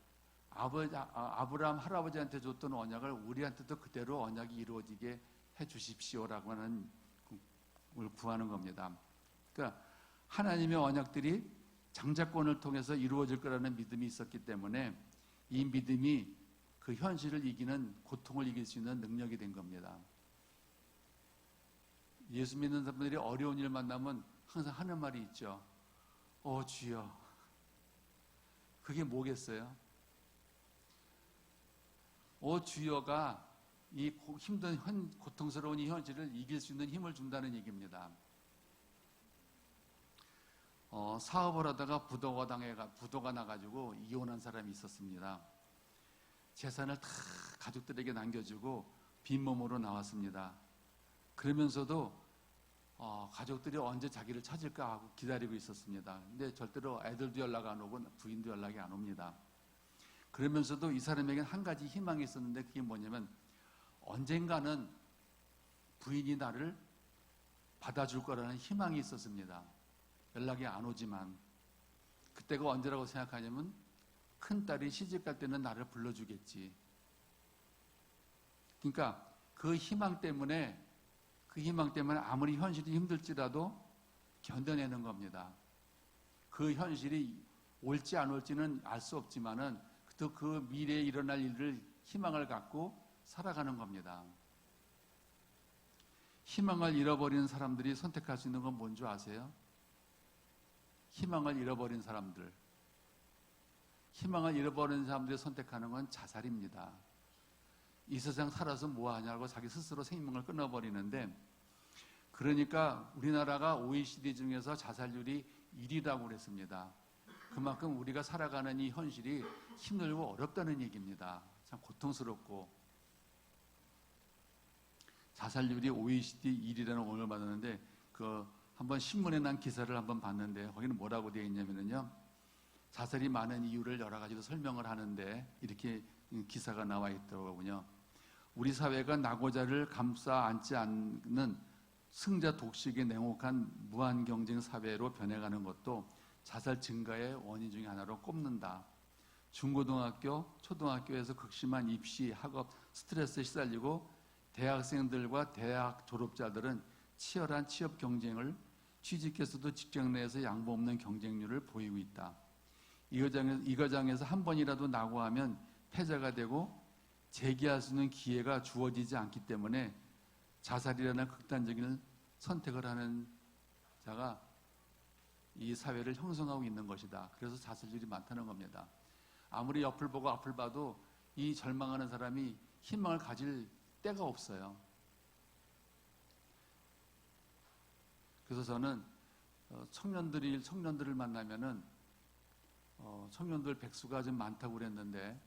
아브라함 할아버지한테 줬던 언약을 우리한테도 그대로 언약이 이루어지게 해 주십시오라고 하는 걸 구하는 겁니다. 그러니까 하나님의 언약들이 장자권을 통해서 이루어질 거라는 믿음이 있었기 때문에 이 믿음이 그 현실을 이기는, 고통을 이길 수 있는 능력이 된 겁니다. 예수 믿는 사람들이 어려운 일 만나면 항상 하는 말이 있죠. 주여. 그게 뭐겠어요? 주여가 이 힘든 고통스러운 이 현실을 이길 수 있는 힘을 준다는 얘기입니다. 사업을 하다가 부도가 나가지고 이혼한 사람이 있었습니다. 재산을 다 가족들에게 남겨주고 빈몸으로 나왔습니다. 그러면서도 가족들이 언제 자기를 찾을까 하고 기다리고 있었습니다. 근데 절대로 애들도 연락 안 오고 부인도 연락이 안 옵니다. 그러면서도 이 사람에게는 한 가지 희망이 있었는데 그게 뭐냐면 언젠가는 부인이 나를 받아줄 거라는 희망이 있었습니다. 연락이 안 오지만 그때가 언제라고 생각하냐면 큰딸이 시집갈 때는 나를 불러주겠지. 그러니까 그 희망 때문에 아무리 현실이 힘들지라도 견뎌내는 겁니다. 그 현실이 올지 안 올지는 알 수 없지만은 또 그 미래에 일어날 일을 희망을 갖고 살아가는 겁니다. 희망을 잃어버리는 사람들이 선택할 수 있는 건 뭔 줄 아세요? 희망을 잃어버린 사람들이 선택하는 건 자살입니다. 이 세상 살아서 뭐 하냐고 자기 스스로 생명을 끊어버리는데, 그러니까 우리나라가 OECD 중에서 자살률이 1위라고 그랬습니다. 그만큼 우리가 살아가는 이 현실이 힘들고 어렵다는 얘기입니다. 참 고통스럽고. 자살률이 OECD 1위라는 오늘 받았는데 한번 신문에 난 기사를 한번 봤는데 거기는 뭐라고 되어 있냐면요, 자살이 많은 이유를 여러 가지로 설명을 하는데 이렇게 기사가 나와 있더라고요. 우리 사회가 낙오자를 감싸 안지 않는 승자 독식의 냉혹한 무한 경쟁 사회로 변해가는 것도 자살 증가의 원인 중에 하나로 꼽는다. 중고등학교, 초등학교에서 극심한 입시, 학업, 스트레스에 시달리고 대학생들과 대학 졸업자들은 치열한 취업 경쟁을, 취직해서도 직장 내에서 양보 없는 경쟁률을 보이고 있다. 이 과정에서 한 번이라도 낙오하면 패자가 되고 재기할 수 있는 기회가 주어지지 않기 때문에 자살이라는 극단적인 선택을 하는 자가 이 사회를 형성하고 있는 것이다. 그래서 자살률이 많다는 겁니다. 아무리 옆을 보고 앞을 봐도 이 절망하는 사람이 희망을 가질 때가 없어요. 그래서 저는 청년들을 만나면은 청년들 백수가 좀 많다고 그랬는데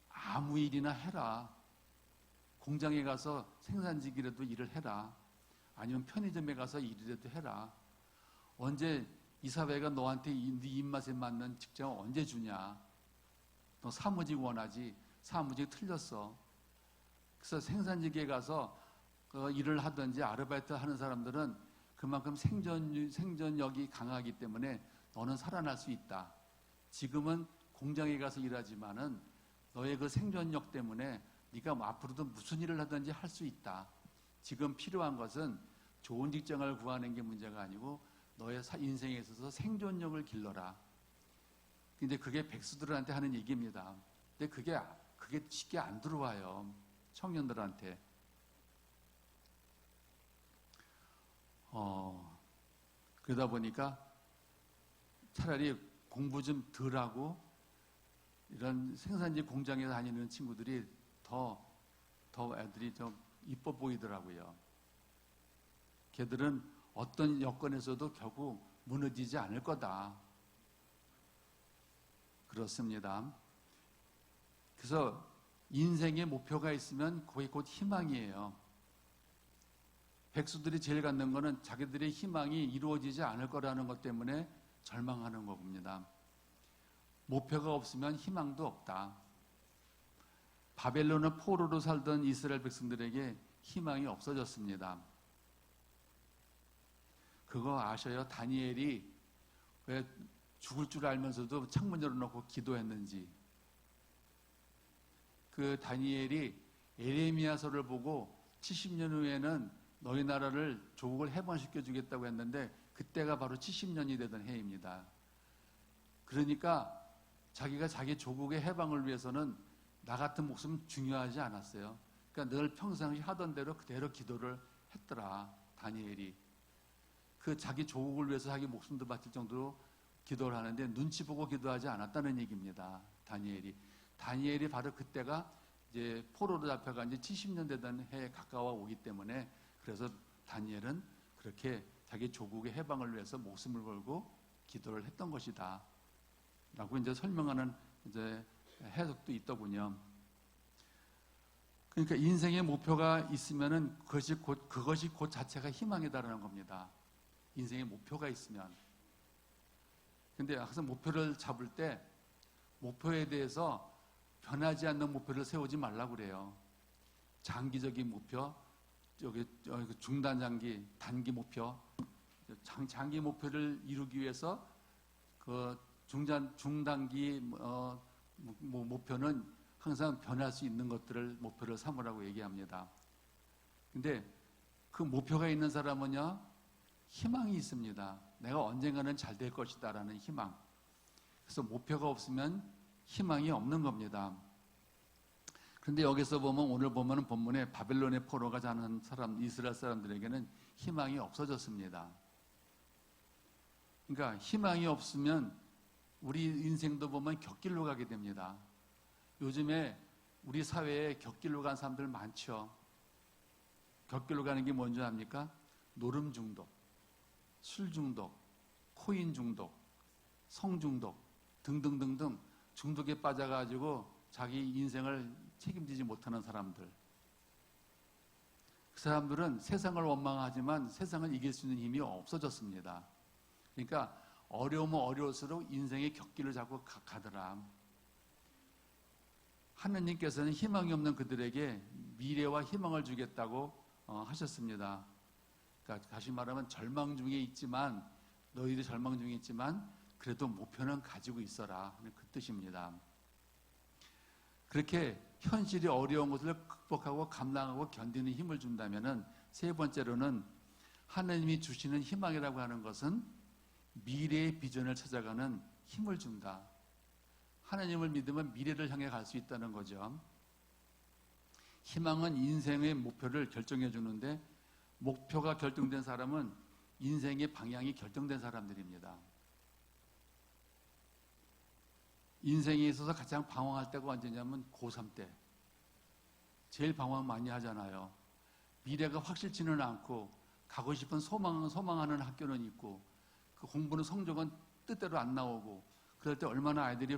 아무 일이나 해라. 공장에 가서 생산직이라도 일을 해라. 아니면 편의점에 가서 일이라도 해라. 언제 이 사회가 너한테 네 입맛에 맞는 직장을 언제 주냐. 너 사무직 원하지. 사무직 틀렸어. 그래서 생산직에 가서 일을 하든지 아르바이트 하는 사람들은 그만큼 생존력이 강하기 때문에 너는 살아날 수 있다. 지금은 공장에 가서 일하지만은 너의 그 생존력 때문에 네가 앞으로도 무슨 일을 하든지 할 수 있다. 지금 필요한 것은 좋은 직장을 구하는 게 문제가 아니고 너의 인생에 있어서 생존력을 길러라. 근데 그게 백수들한테 하는 얘기입니다. 근데 그게 쉽게 안 들어와요. 청년들한테. 그러다 보니까 차라리 공부 좀 덜 하고 이런 생산직 공장에 다니는 친구들이 더 애들이 좀 이뻐 보이더라고요. 걔들은 어떤 여건에서도 결국 무너지지 않을 거다. 그렇습니다. 그래서 인생의 목표가 있으면 그게 곧 희망이에요. 백수들이 제일 갖는 거는 자기들의 희망이 이루어지지 않을 거라는 것 때문에 절망하는 겁니다. 목표가 없으면 희망도 없다. 바벨론의 포로로 살던 이스라엘 백성들에게 희망이 없어졌습니다. 그거 아셔요? 다니엘이 왜 죽을 줄 알면서도 창문 열어놓고 기도했는지. 그 다니엘이 에레미야서를 보고 70년 후에는 너희 나라를 조국을 해방시켜 주겠다고 했는데 그때가 바로 70년이 되던 해입니다. 그러니까 자기가 자기 조국의 해방을 위해서는 나 같은 목숨 중요하지 않았어요. 그러니까 늘 평상시 하던 대로 그대로 기도를 했더라. 다니엘이. 그 자기 조국을 위해서 자기 목숨도 바칠 정도로 기도를 하는데 눈치 보고 기도하지 않았다는 얘기입니다. 다니엘이 바로 그때가 이제 포로로 잡혀간 지 70년 되던 해에 가까워 오기 때문에 그래서 다니엘은 그렇게 자기 조국의 해방을 위해서 목숨을 걸고 기도를 했던 것이다. 라고 이제 설명하는 이제 해석도 있더군요. 그러니까 인생의 목표가 있으면은 그것이 곧 자체가 희망이다라는 겁니다. 인생의 목표가 있으면. 근데 항상 목표를 잡을 때 목표에 대해서 변하지 않는 목표를 세우지 말라고 그래요. 장기적인 목표, 중단장기, 단기 목표, 장기 목표를 이루기 위해서 그 중단기 목표는 항상 변할 수 있는 것들을 목표를 삼으라고 얘기합니다. 근데 그 목표가 있는 사람은요, 희망이 있습니다. 내가 언젠가는 잘 될 것이다라는 희망. 그래서 목표가 없으면 희망이 없는 겁니다. 그런데 여기서 보면 오늘 보면 본문에 바벨론의 포로가 자는 사람, 이스라엘 사람들에게는 희망이 없어졌습니다. 그러니까 희망이 없으면 우리 인생도 보면 곁길로 가게 됩니다. 요즘에 우리 사회에 곁길로 간 사람들 많죠. 곁길로 가는 게 뭔지 압니까? 노름 중독, 술 중독, 코인 중독, 성 중독 등등등등 중독에 빠져가지고 자기 인생을 책임지지 못하는 사람들. 그 사람들은 세상을 원망하지만 세상을 이길 수 있는 힘이 없어졌습니다. 그러니까 어려우면 어려울수록 인생의 곁길을 잡고 가더라. 하느님께서는 희망이 없는 그들에게 미래와 희망을 주겠다고 하셨습니다. 그러니까 다시 말하면 절망 중에 있지만 너희들 절망 중에 있지만 그래도 목표는 가지고 있어라 하는 그 뜻입니다. 그렇게 현실이 어려운 것을 극복하고 감당하고 견디는 힘을 준다면은 세 번째로는 하느님이 주시는 희망이라고 하는 것은 미래의 비전을 찾아가는 힘을 준다. 하나님을 믿으면 미래를 향해 갈 수 있다는 거죠. 희망은 인생의 목표를 결정해 주는데 목표가 결정된 사람은 인생의 방향이 결정된 사람들입니다. 인생에 있어서 가장 방황할 때가 언제냐면 고3 때. 제일 방황 많이 하잖아요. 미래가 확실치는 않고 가고 싶은 소망하는 학교는 있고 그 공부는 성적은 뜻대로 안 나오고 그럴 때 얼마나 아이들이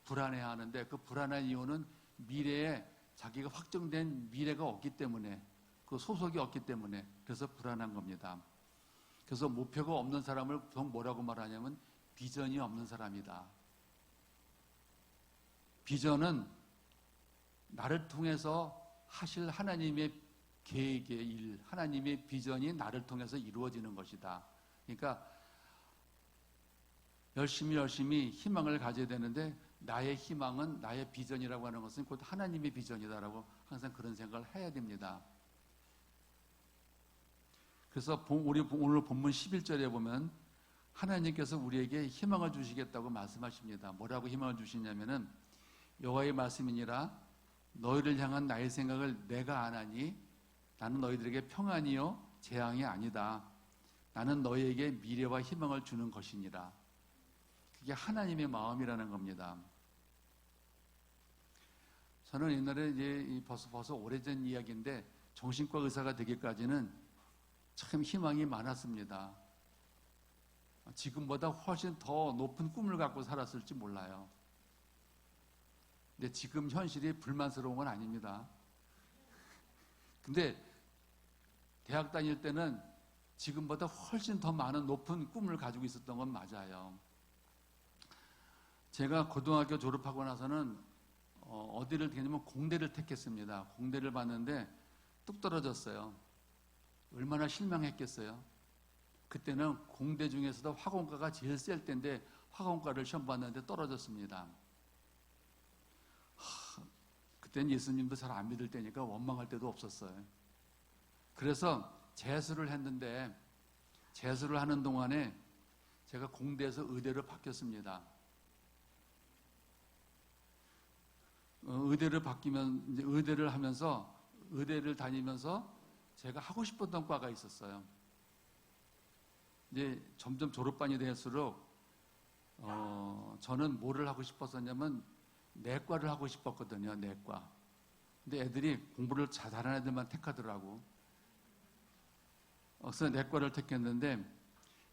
불안해하는데 그 불안한 이유는 미래에 자기가 확정된 미래가 없기 때문에 그 소속이 없기 때문에 그래서 불안한 겁니다. 그래서 목표가 없는 사람을 보통 뭐라고 말하냐면 비전이 없는 사람이다. 비전은 나를 통해서 하실 하나님의 계획의 일, 하나님의 비전이 나를 통해서 이루어지는 것이다. 그러니까 열심히 희망을 가져야 되는데 나의 희망은 나의 비전이라고 하는 것은 곧 하나님의 비전이다라고 항상 그런 생각을 해야 됩니다. 그래서 우리 오늘 본문 11절에 보면 하나님께서 우리에게 희망을 주시겠다고 말씀하십니다. 뭐라고 희망을 주시냐면은 여호와의 말씀이니라 너희를 향한 나의 생각을 내가 아나니 나는 너희들에게 평안이요 재앙이 아니다. 나는 너희에게 미래와 희망을 주는 것이니라. 그게 하나님의 마음이라는 겁니다. 저는 옛날에 이제 벌써 오래전 이야기인데 정신과 의사가 되기까지는 참 희망이 많았습니다. 지금보다 훨씬 더 높은 꿈을 갖고 살았을지 몰라요. 근데 지금 현실이 불만스러운 건 아닙니다. 근데 대학 다닐 때는 지금보다 훨씬 더 많은 높은 꿈을 가지고 있었던 건 맞아요. 제가 고등학교 졸업하고 나서는 어디를 택했냐면 공대를 택했습니다. 공대를 봤는데 뚝 떨어졌어요. 얼마나 실망했겠어요. 그때는 공대 중에서도 화공과가 제일 셀 때인데 화공과를 시험 봤는데 떨어졌습니다. 그때는 예수님도 잘 안 믿을 때니까 원망할 때도 없었어요. 그래서 재수를 했는데 재수를 하는 동안에 제가 공대에서 의대로 바뀌었습니다. 의대를 바뀌면 이제 의대를 하면서 의대를 다니면서 제가 하고 싶었던 과가 있었어요. 이제 점점 졸업반이 될수록 저는 뭐를 하고 싶었었냐면 내과를 하고 싶었거든요. 내과. 근데 애들이 공부를 잘하는 애들만 택하더라고. 그래서 내과를 택했는데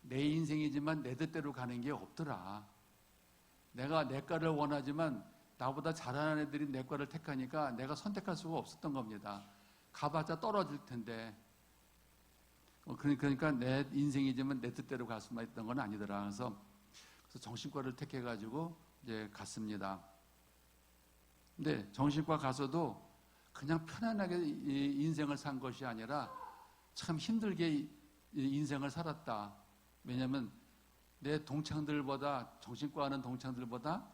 내 인생이지만 내 뜻대로 가는 게 없더라. 내가 내과를 원하지만 나보다 잘하는 애들이 내 과를 택하니까 내가 선택할 수가 없었던 겁니다. 가봤자 떨어질 텐데. 그러니까 내 인생이지만 내 뜻대로 갈 수만 있던 건 아니더라. 그래서 정신과를 택해가지고 이제 갔습니다. 근데 정신과 가서도 그냥 편안하게 인생을 산 것이 아니라 참 힘들게 인생을 살았다. 왜냐하면 내 동창들보다, 정신과 하는 동창들보다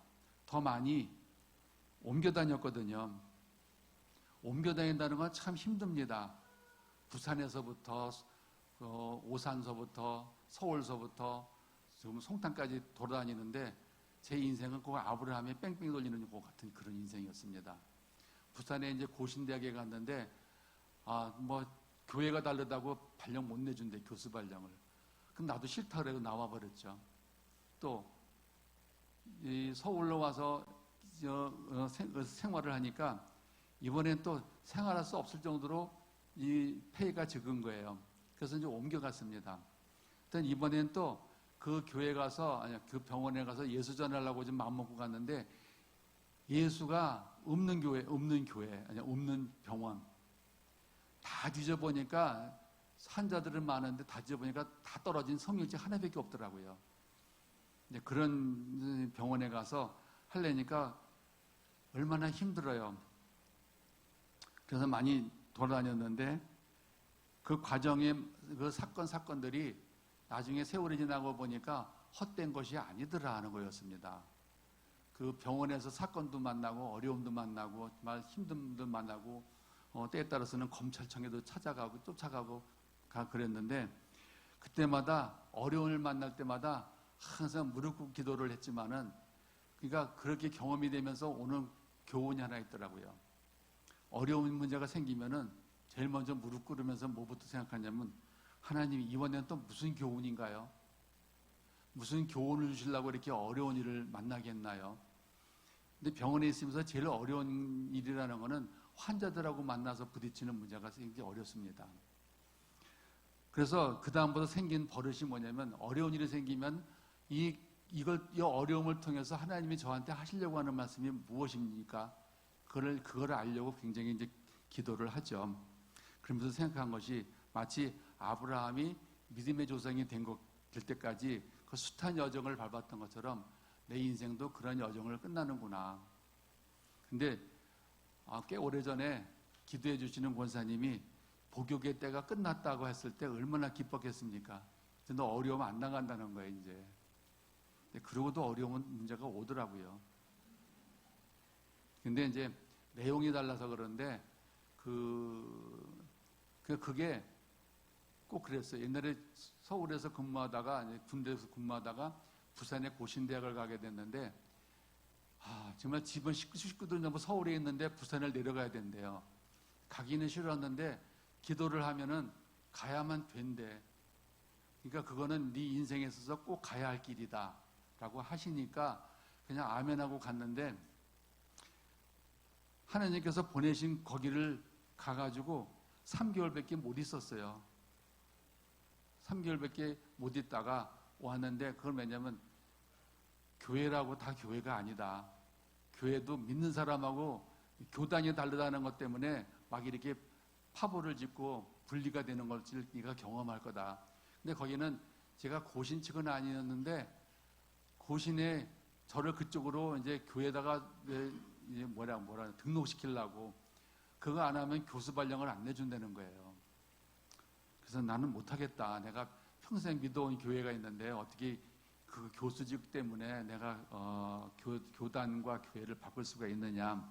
더 많이 옮겨 다녔거든요. 옮겨 다닌다는 건 참 힘듭니다. 부산에서부터 오산서부터 서울서부터 지금 송탄까지 돌아다니는데 제 인생은 꼭 아브라함이 뺑뺑 돌리는 것 같은 그런 인생이었습니다. 부산에 이제 고신대학에 갔는데 교회가 다르다고 발령 못 내준대, 교수 발령을. 그럼 나도 싫다 그래서 나와버렸죠. 또 서울로 와서 생활을 하니까 이번엔 또 생활할 수 없을 정도로 이 폐가 적은 거예요. 그래서 이제 옮겨갔습니다. 이번엔 또 그 교회 가서, 그 병원에 가서 예수 전하려고 좀 마음먹고 갔는데 예수가 없는 없는 병원. 다 뒤져보니까 환자들은 많은데 다 뒤져보니까 다 떨어진 성육지 하나밖에 없더라고요. 이제 그런 병원에 가서 하려니까 얼마나 힘들어요. 그래서 많이 돌아다녔는데 그 과정의 그 사건들이 나중에 세월이 지나고 보니까 헛된 것이 아니더라 하는 거였습니다. 그 병원에서 사건도 만나고 어려움도 만나고 정말 힘듦도 만나고 때에 따라서는 검찰청에도 찾아가고 쫓아가고 그랬는데 그때마다 어려움을 만날 때마다 항상 무릎 꿇고 기도를 했지만은 그러니까 그렇게 경험이 되면서 오는 교훈이 하나 있더라고요. 어려운 문제가 생기면은 제일 먼저 무릎 꿇으면서 뭐부터 생각하냐면 하나님이 이번에는 또 무슨 교훈인가요? 무슨 교훈을 주시려고 이렇게 어려운 일을 만나게 했나요? 근데 병원에 있으면서 제일 어려운 일이라는 거는 환자들하고 만나서 부딪히는 문제가 굉장히 어렵습니다. 그래서 그 다음부터 생긴 버릇이 뭐냐면 어려운 일이 생기면 이 어려움을 통해서 하나님이 저한테 하시려고 하는 말씀이 무엇입니까? 그걸 알려고 굉장히 이제 기도를 하죠. 그러면서 생각한 것이 마치 아브라함이 믿음의 조상이 될 때까지 그 숱한 여정을 밟았던 것처럼 내 인생도 그런 여정을 끝나는구나. 근데 꽤 오래전에 기도해 주시는 권사님이 복역의 때가 끝났다고 했을 때 얼마나 기뻤겠습니까? 너 어려움 안 나간다는 거예요, 이제. 그러고도 어려운 문제가 오더라고요. 근데 이제 내용이 달라서 그런데 그게 꼭 그랬어요. 옛날에 서울에서 근무하다가 군대에서 근무하다가 부산에 고신대학을 가게 됐는데 정말 집은 식구들 전부 서울에 있는데 부산을 내려가야 된대요. 가기는 싫었는데 기도를 하면은 가야만 된대. 그러니까 그거는 네 인생에 있어서 꼭 가야 할 길이다 라고 하시니까 그냥 아멘하고 갔는데 하나님께서 보내신 거기를 가가지고 3개월밖에 못 있었어요. 3개월밖에 못 있다가 왔는데 그걸 왜냐면 교회라고 다 교회가 아니다. 교회도 믿는 사람하고 교단이 다르다는 것 때문에 막 이렇게 파벌을 짓고 분리가 되는 것을 네가 경험할 거다. 근데 거기는 제가 고신 측은 아니었는데 고신에 저를 그쪽으로 이제 교회에다가 이제 뭐라 등록시키려고 그거 안 하면 교수 발령을 안 내준다는 거예요. 그래서 나는 못하겠다. 내가 평생 믿어온 교회가 있는데 어떻게 그 교수직 때문에 내가 교단과 교회를 바꿀 수가 있느냐.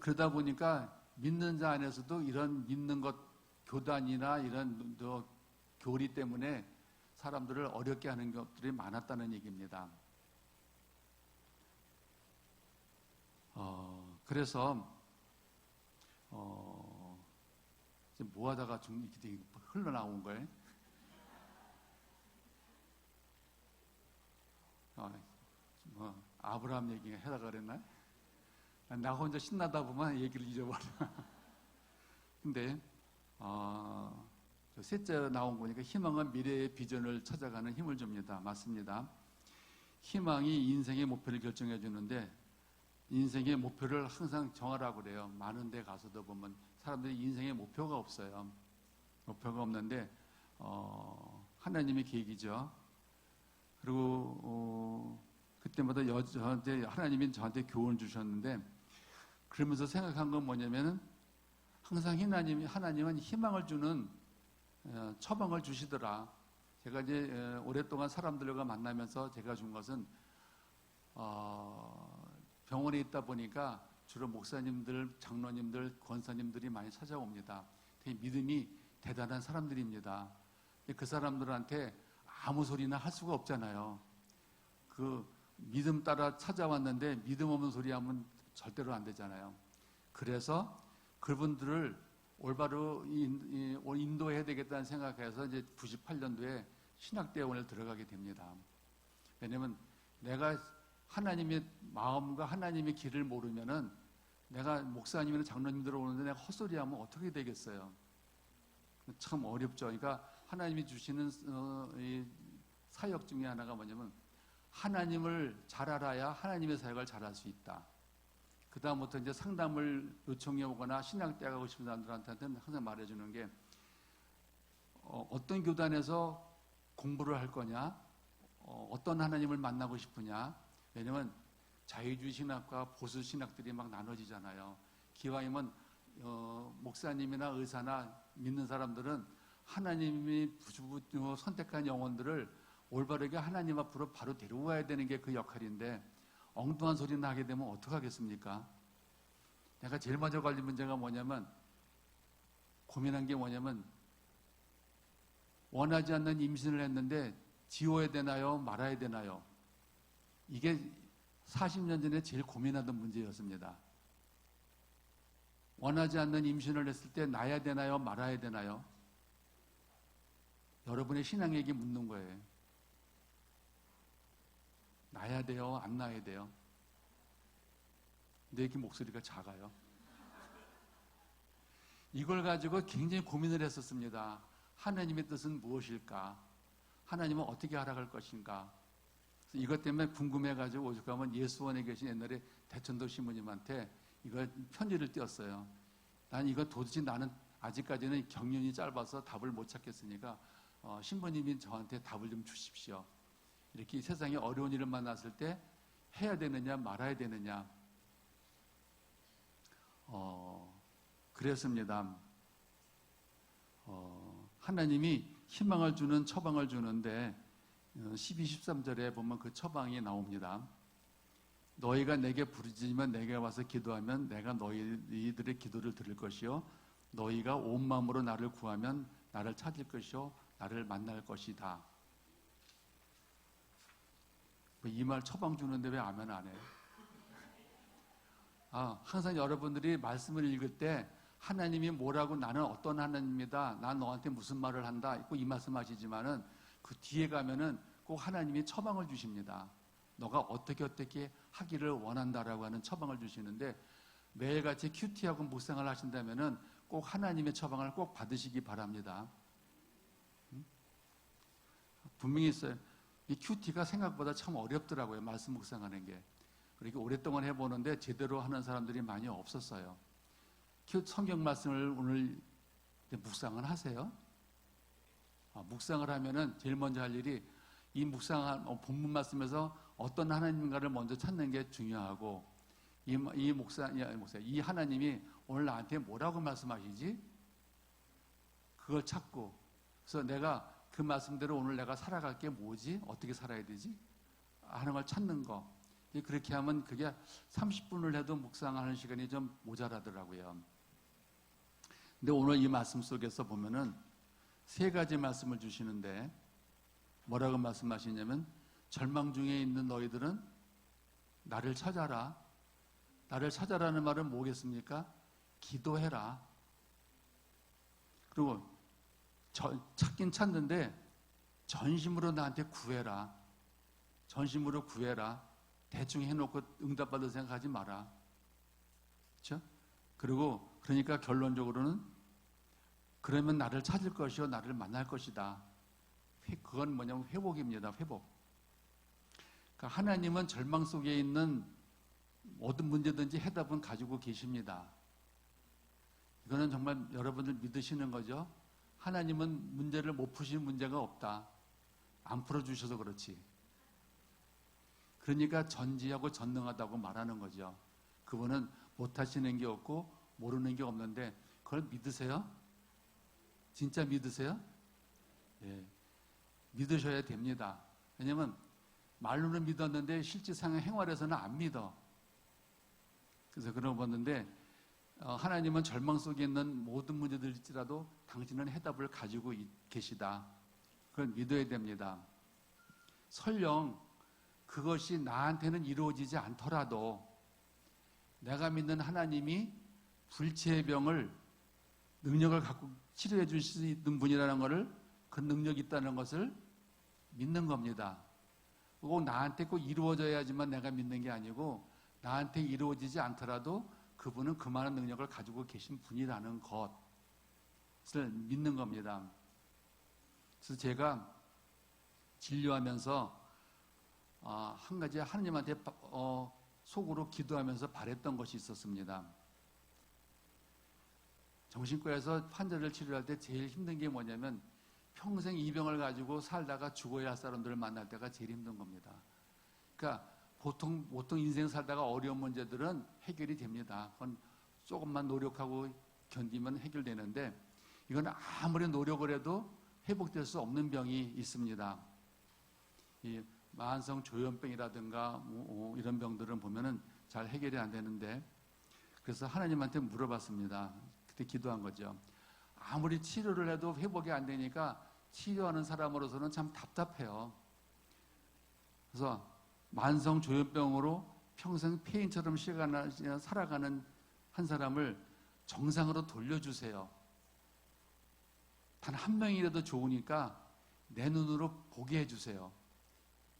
그러다 보니까 믿는 자 안에서도 이런 믿는 것 교단이나 이런 교리 때문에 사람들을 어렵게 하는 것들이 많았다는 얘기입니다. 그래서 지금 뭐 하다가 좀 이렇게 흘러나온 거예요? 아브라함 얘기 하다가 그랬나? 나 혼자 신나다 보면 얘기를 잊어버려. 근데 셋째 나온 거니까 희망은 미래의 비전을 찾아가는 힘을 줍니다. 맞습니다. 희망이 인생의 목표를 결정해 주는데 인생의 목표를 항상 정하라고 그래요. 많은 데 가서도 보면 사람들이 인생의 목표가 없어요. 목표가 없는데 하나님의 계획이죠. 그리고 그때마다 하나님이 저한테 교훈을 주셨는데, 그러면서 생각한 건 뭐냐면은 항상 하나님은 희망을 주는 처방을 주시더라. 제가 이제 오랫동안 사람들과 만나면서 제가 준 것은 병원에 있다 보니까 주로 목사님들, 장로님들, 권사님들이 많이 찾아옵니다. 되게 믿음이 대단한 사람들입니다. 그 사람들한테 아무 소리나 할 수가 없잖아요. 그 믿음 따라 찾아왔는데 믿음 없는 소리 하면 절대로 안 되잖아요. 그래서 그분들을 올바로 인도해야 되겠다는 생각해서 이제 98년도에 신학대원을 들어가게 됩니다. 왜냐면 내가 하나님의 마음과 하나님의 길을 모르면은 내가 목사님이나 장로님들 오는데 내가 헛소리하면 어떻게 되겠어요? 참 어렵죠. 그러니까 하나님이 주시는 이 사역 중에 하나가 뭐냐면 하나님을 잘 알아야 하나님의 사역을 잘할 수 있다. 그 다음부터 이제 상담을 요청해 오거나 신학대 가고 싶은 사람들한테는 항상 말해주는 게 어떤 교단에서 공부를 할 거냐, 어떤 하나님을 만나고 싶으냐. 왜냐면 자유주의 신학과 보수 신학들이 막 나눠지잖아요. 기왕이면 목사님이나 의사나 믿는 사람들은 하나님이 선택한 영혼들을 올바르게 하나님 앞으로 바로 데려와야 되는 게 그 역할인데, 엉뚱한 소리나 하게 되면 어떡하겠습니까? 내가 제일 먼저 걸린 문제가 뭐냐면, 고민한 게 뭐냐면, 원하지 않는 임신을 했는데 지워야 되나요? 말아야 되나요? 이게 40년 전에 제일 고민하던 문제였습니다. 원하지 않는 임신을 했을 때 낳아야 되나요? 말아야 되나요? 여러분의 신앙에게 묻는 거예요. 낳아야 돼요? 안 낳아야 돼요? 근데 이렇게 목소리가 작아요. 이걸 가지고 굉장히 고민을 했었습니다. 하나님의 뜻은 무엇일까? 하나님은 어떻게 알아갈 것인가? 이것 때문에 궁금해가지고 오죽 하면 예수원에 계신 옛날에 대천도 신부님한테 이거 편지를 띄웠어요. 난 이거 도대체 나는 아직까지는 경륜이 짧아서 답을 못 찾겠으니까 신부님이 저한테 답을 좀 주십시오. 이렇게 세상에 어려운 일을 만났을 때 해야 되느냐 말아야 되느냐. 그랬습니다. 하나님이 희망을 주는 처방을 주는데 12, 13절에 보면 그 처방이 나옵니다. 너희가 내게 부르짖으면 내게 와서 기도하면 내가 너희들의 기도를 들을 것이요 너희가 온 마음으로 나를 구하면 나를 찾을 것이요 나를 만날 것이다. 이 말 처방 주는데 왜 아멘 안 해요? 항상 여러분들이 말씀을 읽을 때 하나님이 뭐라고, 나는 어떤 하나님이다, 난 너한테 무슨 말을 한다, 꼭 이 말씀 하시지만은 그 뒤에 가면은 꼭 하나님이 처방을 주십니다. 너가 어떻게 하기를 원한다라고 하는 처방을 주시는데, 매일같이 큐티하고 묵상을 하신다면은 꼭 하나님의 처방을 꼭 받으시기 바랍니다. 분명히 있어요. 이 큐티가 생각보다 참 어렵더라고요. 말씀 묵상하는 게. 그렇게 오랫동안 해보는데 제대로 하는 사람들이 많이 없었어요. 성경 말씀을 오늘 묵상을 하세요. 묵상을 하면은 제일 먼저 할 일이 이 묵상한 본문 말씀에서 어떤 하나님인가를 먼저 찾는 게 중요하고, 이 하나님이 오늘 나한테 뭐라고 말씀하시지? 그걸 찾고, 그래서 내가 그 말씀대로 오늘 내가 살아갈 게 뭐지? 어떻게 살아야 되지? 하는 걸 찾는 거. 그렇게 하면 그게 30분을 해도 묵상하는 시간이 좀 모자라더라고요. 근데 오늘 이 말씀 속에서 보면은 세 가지 말씀을 주시는데, 뭐라고 말씀하시냐면, 절망 중에 있는 너희들은 나를 찾아라. 나를 찾아라는 말은 뭐겠습니까? 기도해라. 그리고 찾긴 찾는데 전심으로 나한테 구해라. 전심으로 구해라. 대충 해놓고 응답받을 생각하지 마라. 그렇죠? 그리고 그러니까 결론적으로는 그러면 나를 찾을 것이요 나를 만날 것이다. 그건 뭐냐면 회복입니다. 회복. 그러니까 하나님은 절망 속에 있는 모든 문제든지 해답은 가지고 계십니다. 이거는 정말 여러분들 믿으시는 거죠? 하나님은 문제를 못 푸시는 문제가 없다. 안 풀어주셔서 그렇지. 그러니까 전지하고 전능하다고 말하는 거죠. 그분은 못하시는 게 없고 모르는 게 없는데 그걸 믿으세요? 진짜 믿으세요? 예, 믿으셔야 됩니다. 왜냐면 말로는 믿었는데 실제상 행활에서는 안 믿어. 그래서 그러고 봤는데 하나님은 절망 속에 있는 모든 문제들일지라도 당신은 해답을 가지고 계시다. 그걸 믿어야 됩니다. 설령 그것이 나한테는 이루어지지 않더라도 내가 믿는 하나님이 불치의 병을 능력을 갖고 치료해 줄 수 있는 분이라는 것을 그 능력이 있다는 것을 믿는 겁니다. 꼭 나한테 꼭 이루어져야지만 내가 믿는 게 아니고 나한테 이루어지지 않더라도 그분은 그만한 능력을 가지고 계신 분이라는 것을 믿는 겁니다. 그래서 제가 진료하면서 한 가지 하나님한테 속으로 기도하면서 바랬던 것이 있었습니다. 정신과에서 환자를 치료할 때 제일 힘든 게 뭐냐면 평생 이 병을 가지고 살다가 죽어야 할 사람들을 만날 때가 제일 힘든 겁니다. 그러니까 보통 인생 살다가 어려운 문제들은 해결이 됩니다. 그건 조금만 노력하고 견디면 해결되는데 이건 아무리 노력을 해도 회복될 수 없는 병이 있습니다. 이 만성 조현병이라든가 이런 병들은 보면은 잘 해결이 안 되는데 그래서 하나님한테 물어봤습니다. 그때 기도한 거죠. 아무리 치료를 해도 회복이 안 되니까 치료하는 사람으로서는 참 답답해요. 그래서 만성 조현병으로 평생 폐인처럼 살아가는 한 사람을 정상으로 돌려주세요. 단 한 명이라도 좋으니까 내 눈으로 보게 해주세요.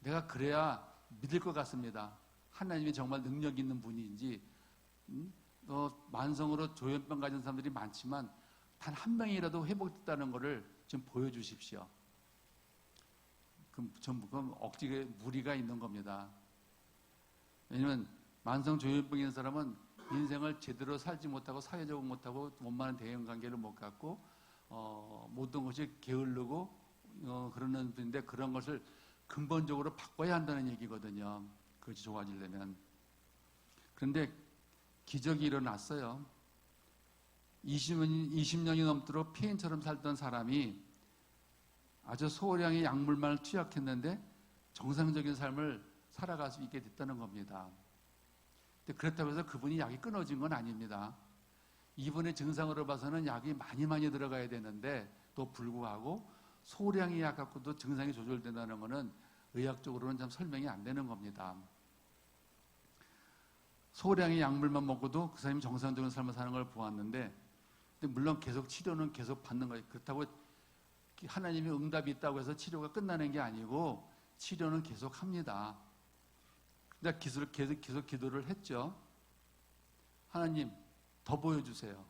내가 그래야 믿을 것 같습니다. 하나님이 정말 능력 있는 분인지 만성으로 조현병 가진 사람들이 많지만 단 한 명이라도 회복됐다는 것을 좀 보여주십시오. 그럼 억지에 무리가 있는 겁니다. 왜냐하면 만성 조현병 있는 사람은 인생을 제대로 살지 못하고 사회적으로 못하고 원만한 대인관계를 못 갖고 모든 것이 게으르고 그러는 분인데 그런 것을 근본적으로 바꿔야 한다는 얘기거든요. 그것이 좋아지려면. 그런데 기적이 일어났어요. 20년이 넘도록 폐인처럼 살던 사람이 아주 소량의 약물만 투약했는데 정상적인 삶을 살아갈 수 있게 됐다는 겁니다. 근데 그렇다고 해서 그분이 약이 끊어진 건 아닙니다. 이분의 증상으로 봐서는 약이 많이 들어가야 되는데 또 불구하고 소량의 약 갖고도 증상이 조절된다는 것은 의학적으로는 참 설명이 안 되는 겁니다. 소량의 약물만 먹고도 그 사람이 정상적인 삶을 사는 걸 보았는데 근데 물론 계속 치료는 계속 받는 거예요. 그렇다고 하나님이 응답이 있다고 해서 치료가 끝나는 게 아니고 치료는 계속 합니다. 근데 계속 기도를 했죠. 하나님 더 보여주세요.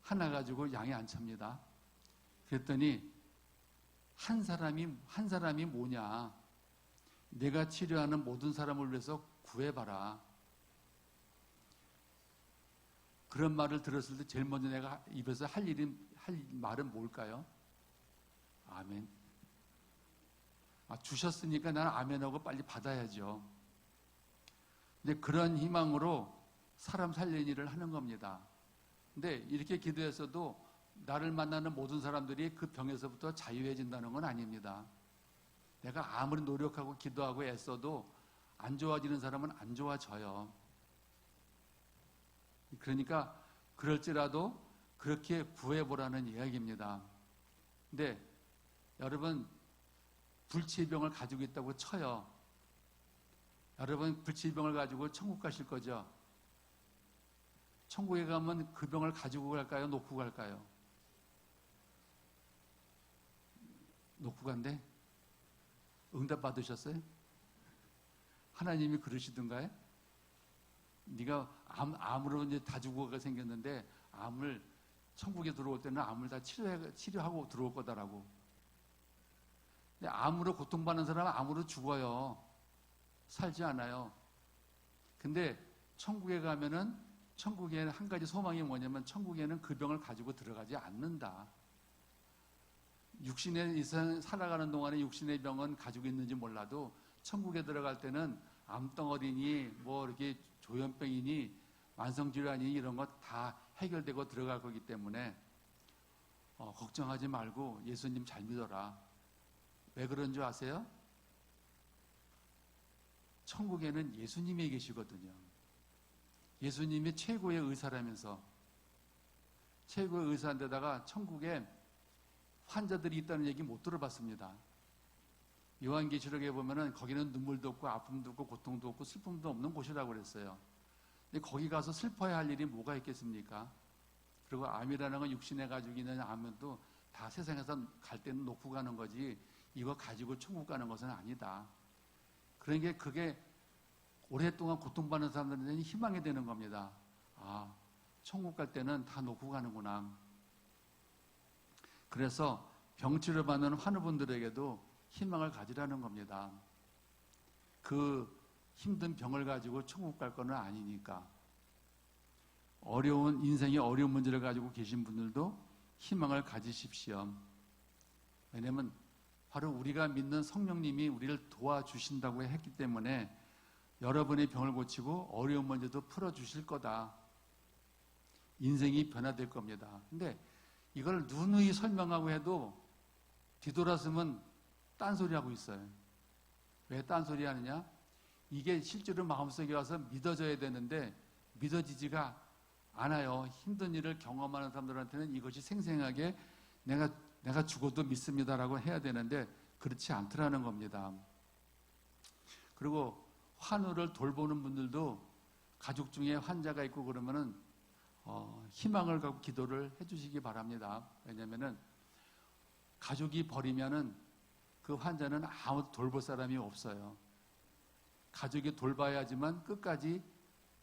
하나 가지고 양이 안 찹니다. 그랬더니 한 사람이 뭐냐? 내가 치료하는 모든 사람을 위해서 구해봐라. 그런 말을 들었을 때 제일 먼저 내가 입에서 할 말은 뭘까요? 아멘. 주셨으니까 나는 아멘하고 빨리 받아야죠. 근데 그런 희망으로 사람 살리는 일을 하는 겁니다. 근데 이렇게 기도해서도 나를 만나는 모든 사람들이 그 병에서부터 자유해진다는 건 아닙니다. 내가 아무리 노력하고 기도하고 애써도 안 좋아지는 사람은 안 좋아져요. 그러니까 그럴지라도 그렇게 구해보라는 이야기입니다. 근데 여러분 불치의 병을 가지고 있다고 쳐요. 여러분 불치의 병을 가지고 천국 가실 거죠? 천국에 가면 그 병을 가지고 갈까요? 놓고 갈까요? 놓고 간대? 응답 받으셨어요? 하나님이 그러시던가요? 네가 암으로 이제 다 죽어가 생겼는데 암을 천국에 들어올 때는 암을 다 치료하고 들어올 거다라고. 근데 암으로 고통받는 사람은 암으로 죽어요. 살지 않아요. 근데 천국에 가면은 천국에 한 가지 소망이 뭐냐면 천국에는 그 병을 가지고 들어가지 않는다. 육신에 이상 살아가는 동안에 육신의 병은 가지고 있는지 몰라도 천국에 들어갈 때는 암덩어리니 뭐 이렇게 조현병이니 만성질환이니 이런 것 다 해결되고 들어갈 거기 때문에 걱정하지 말고 예수님 잘 믿어라. 왜 그런 줄 아세요? 천국에는 예수님이 계시거든요. 예수님이 최고의 의사라면서 최고의 의사인데다가 천국에 환자들이 있다는 얘기 못 들어봤습니다. 요한계시록에 보면은 거기는 눈물도 없고 아픔도 없고 고통도 없고 슬픔도 없는 곳이라고 그랬어요. 근데 거기 가서 슬퍼야 할 일이 뭐가 있겠습니까? 그리고 암이라는 건 육신에 가지고 있는 암도 다 세상에서 갈 때는 놓고 가는 거지 이거 가지고 천국 가는 것은 아니다. 그러니까 그게 오랫동안 고통받는 사람들에게는 희망이 되는 겁니다. 아, 천국 갈 때는 다 놓고 가는구나. 그래서 병치료 받는 환우분들에게도 희망을 가지라는 겁니다. 그 힘든 병을 가지고 천국 갈 거는 아니니까. 어려운 인생의 어려운 문제를 가지고 계신 분들도 희망을 가지십시오. 왜냐하면 바로 우리가 믿는 성령님이 우리를 도와주신다고 했기 때문에 여러분의 병을 고치고 어려운 문제도 풀어주실 거다. 인생이 변화될 겁니다. 근데 이걸 누누이 설명하고 해도 뒤돌아서면 딴소리하고 있어요. 왜 딴소리 하느냐? 이게 실제로 마음속에 와서 믿어져야 되는데 믿어지지가 않아요. 힘든 일을 경험하는 사람들한테는 이것이 생생하게 내가 죽어도 믿습니다라고 해야 되는데 그렇지 않더라는 겁니다. 그리고 환우를 돌보는 분들도 가족 중에 환자가 있고 그러면은 희망을 갖고 기도를 해주시기 바랍니다. 왜냐하면은 가족이 버리면은 그 환자는 아무도 돌볼 사람이 없어요. 가족이 돌봐야지만 끝까지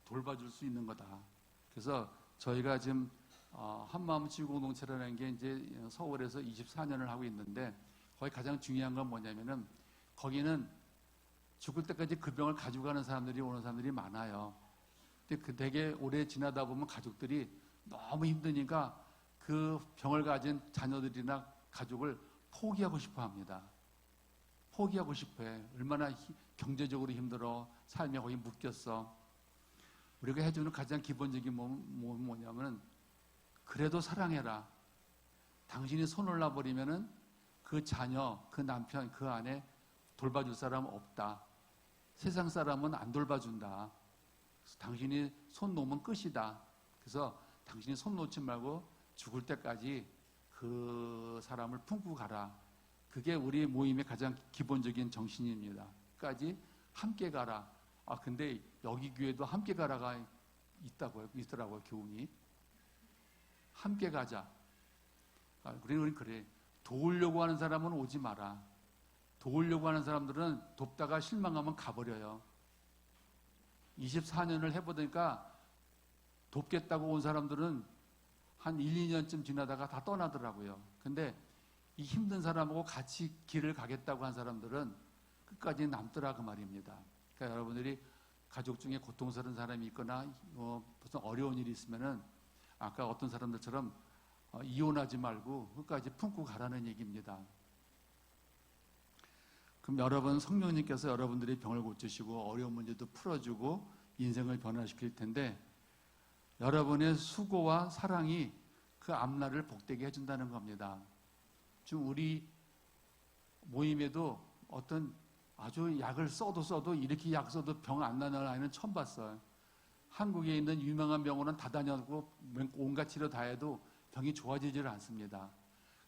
돌봐줄 수 있는 거다. 그래서 저희가 지금 한마음 치유공동체라는 게 이제 서울에서 24년을 하고 있는데 거기 가장 중요한 건 뭐냐면은 거기는 죽을 때까지 그 병을 가지고 가는 사람들이 오는 사람들이 많아요. 근데 그 되게 오래 지나다 보면 가족들이 너무 힘드니까 그 병을 가진 자녀들이나 가족을 포기하고 싶어 합니다. 포기하고 싶어 해. 얼마나 경제적으로 힘들어. 삶에 거기 묶였어. 우리가 해주는 가장 기본적인 뭐냐면은 그래도 사랑해라. 당신이 손을 놔버리면은 그 자녀, 그 남편, 그 아내 돌봐줄 사람 없다. 세상 사람은 안 돌봐준다. 그래서 당신이 손 놓으면 끝이다. 그래서 당신이 손 놓지 말고 죽을 때까지 그 사람을 품고 가라. 그게 우리 모임의 가장 기본적인 정신입니다. 끝까지 함께 가라. 아, 근데 여기 교회도 함께 가라가 있더라고요, 교훈이. 함께 가자. 우리는 그래. 도우려고 하는 사람은 오지 마라. 도우려고 하는 사람들은 돕다가 실망하면 가버려요. 24년을 해보니까 돕겠다고 온 사람들은 한 1, 2년쯤 지나다가 다 떠나더라고요. 근데 이 힘든 사람하고 같이 길을 가겠다고 한 사람들은 끝까지 남더라 그 말입니다. 그러니까 여러분들이 가족 중에 고통스러운 사람이 있거나 무슨 어려운 일이 있으면은 아까 어떤 사람들처럼 이혼하지 말고 끝까지 품고 가라는 얘기입니다. 그럼 여러분 성령님께서 여러분들의 병을 고치시고 어려운 문제도 풀어주고 인생을 변화시킬 텐데 여러분의 수고와 사랑이 그 앞날을 복되게 해준다는 겁니다. 지금 우리 모임에도 어떤 아주 약을 써도 이렇게 약 써도 병 안 나는 아이는 처음 봤어요. 한국에 있는 유명한 병원은 다 다녔고 온갖 치료 다 해도 병이 좋아지질 않습니다.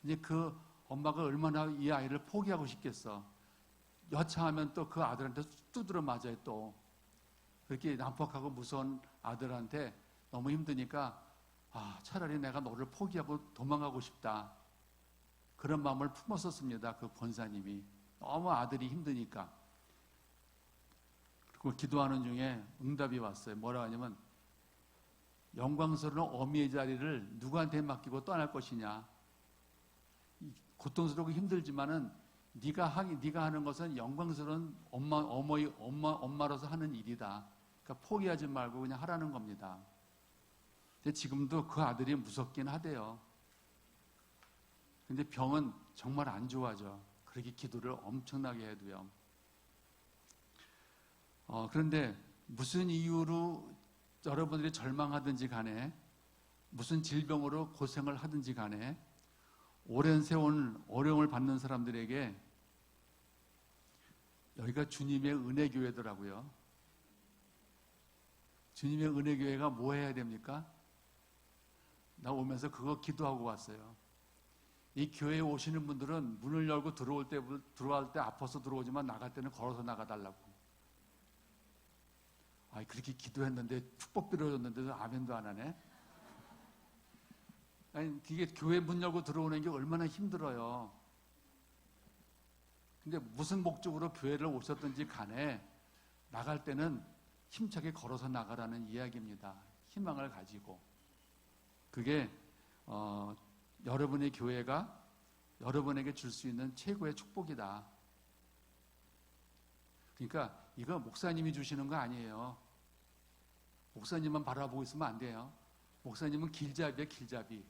근데 그 엄마가 얼마나 이 아이를 포기하고 싶겠어. 여차하면 또 그 아들한테 두드려 맞아요 또. 그렇게 난폭하고 무서운 아들한테 너무 힘드니까 차라리 내가 너를 포기하고 도망가고 싶다. 그런 마음을 품었었습니다. 그 권사님이. 너무 아들이 힘드니까. 그리고 기도하는 중에 응답이 왔어요. 뭐라 하냐면 영광스러운 어미의 자리를 누구한테 맡기고 떠날 것이냐. 고통스럽고 힘들지만은 네가 하는 것은 영광스러운 엄마로서 하는 일이다. 그러니까 포기하지 말고 그냥 하라는 겁니다. 근데 지금도 그 아들이 무섭긴 하대요. 근데 병은 정말 안 좋아져. 그렇게 기도를 엄청나게 해도요. 그런데 무슨 이유로 여러분들이 절망하든지 간에, 무슨 질병으로 고생을 하든지 간에, 오랜 세월 어려움을 받는 사람들에게 여기가 주님의 은혜교회더라고요. 주님의 은혜교회가 뭐 해야 됩니까? 나 오면서 그거 기도하고 왔어요. 이 교회에 오시는 분들은 문을 열고 들어올 때 아파서 들어오지만 나갈 때는 걸어서 나가달라고. 그렇게 기도했는데, 축복 빌어줬는데도 아멘도 안 하네? 아니, 이게 교회 문 열고 들어오는 게 얼마나 힘들어요. 근데 무슨 목적으로 교회를 오셨든지 간에 나갈 때는 힘차게 걸어서 나가라는 이야기입니다. 희망을 가지고. 그게 여러분의 교회가 여러분에게 줄 수 있는 최고의 축복이다. 그러니까 이거 목사님이 주시는 거 아니에요. 목사님만 바라보고 있으면 안 돼요. 목사님은 길잡이에요, 길잡이.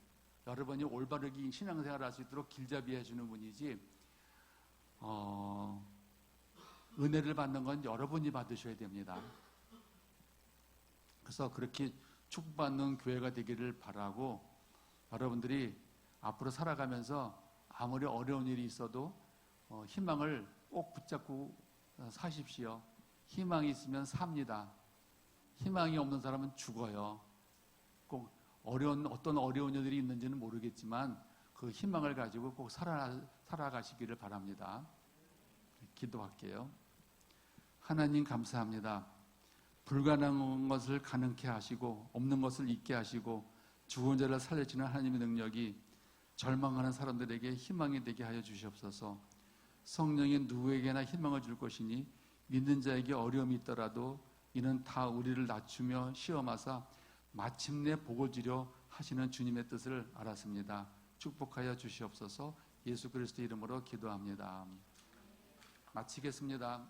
여러분이 올바르게 신앙생활을 할 수 있도록 길잡이 해주는 분이지, 은혜를 받는 건 여러분이 받으셔야 됩니다. 그래서 그렇게 축복받는 교회가 되기를 바라고, 여러분들이 앞으로 살아가면서 아무리 어려운 일이 있어도 희망을 꼭 붙잡고 사십시오. 희망이 있으면 삽니다. 희망이 없는 사람은 죽어요. 꼭 어떤 어려운 일들이 있는지는 모르겠지만 그 희망을 가지고 꼭 살아가시기를 바랍니다. 기도할게요. 하나님 감사합니다. 불가능한 것을 가능케 하시고 없는 것을 있게 하시고 죽은 자를 살려주는 하나님의 능력이 절망하는 사람들에게 희망이 되게 하여 주시옵소서. 성령이 누구에게나 희망을 줄 것이니 믿는 자에게 어려움이 있더라도 이는 다 우리를 낮추며 시험하사 마침내 복을 주려 하시는 주님의 뜻을 알았습니다. 축복하여 주시옵소서. 예수 그리스도 이름으로 기도합니다. 마치겠습니다.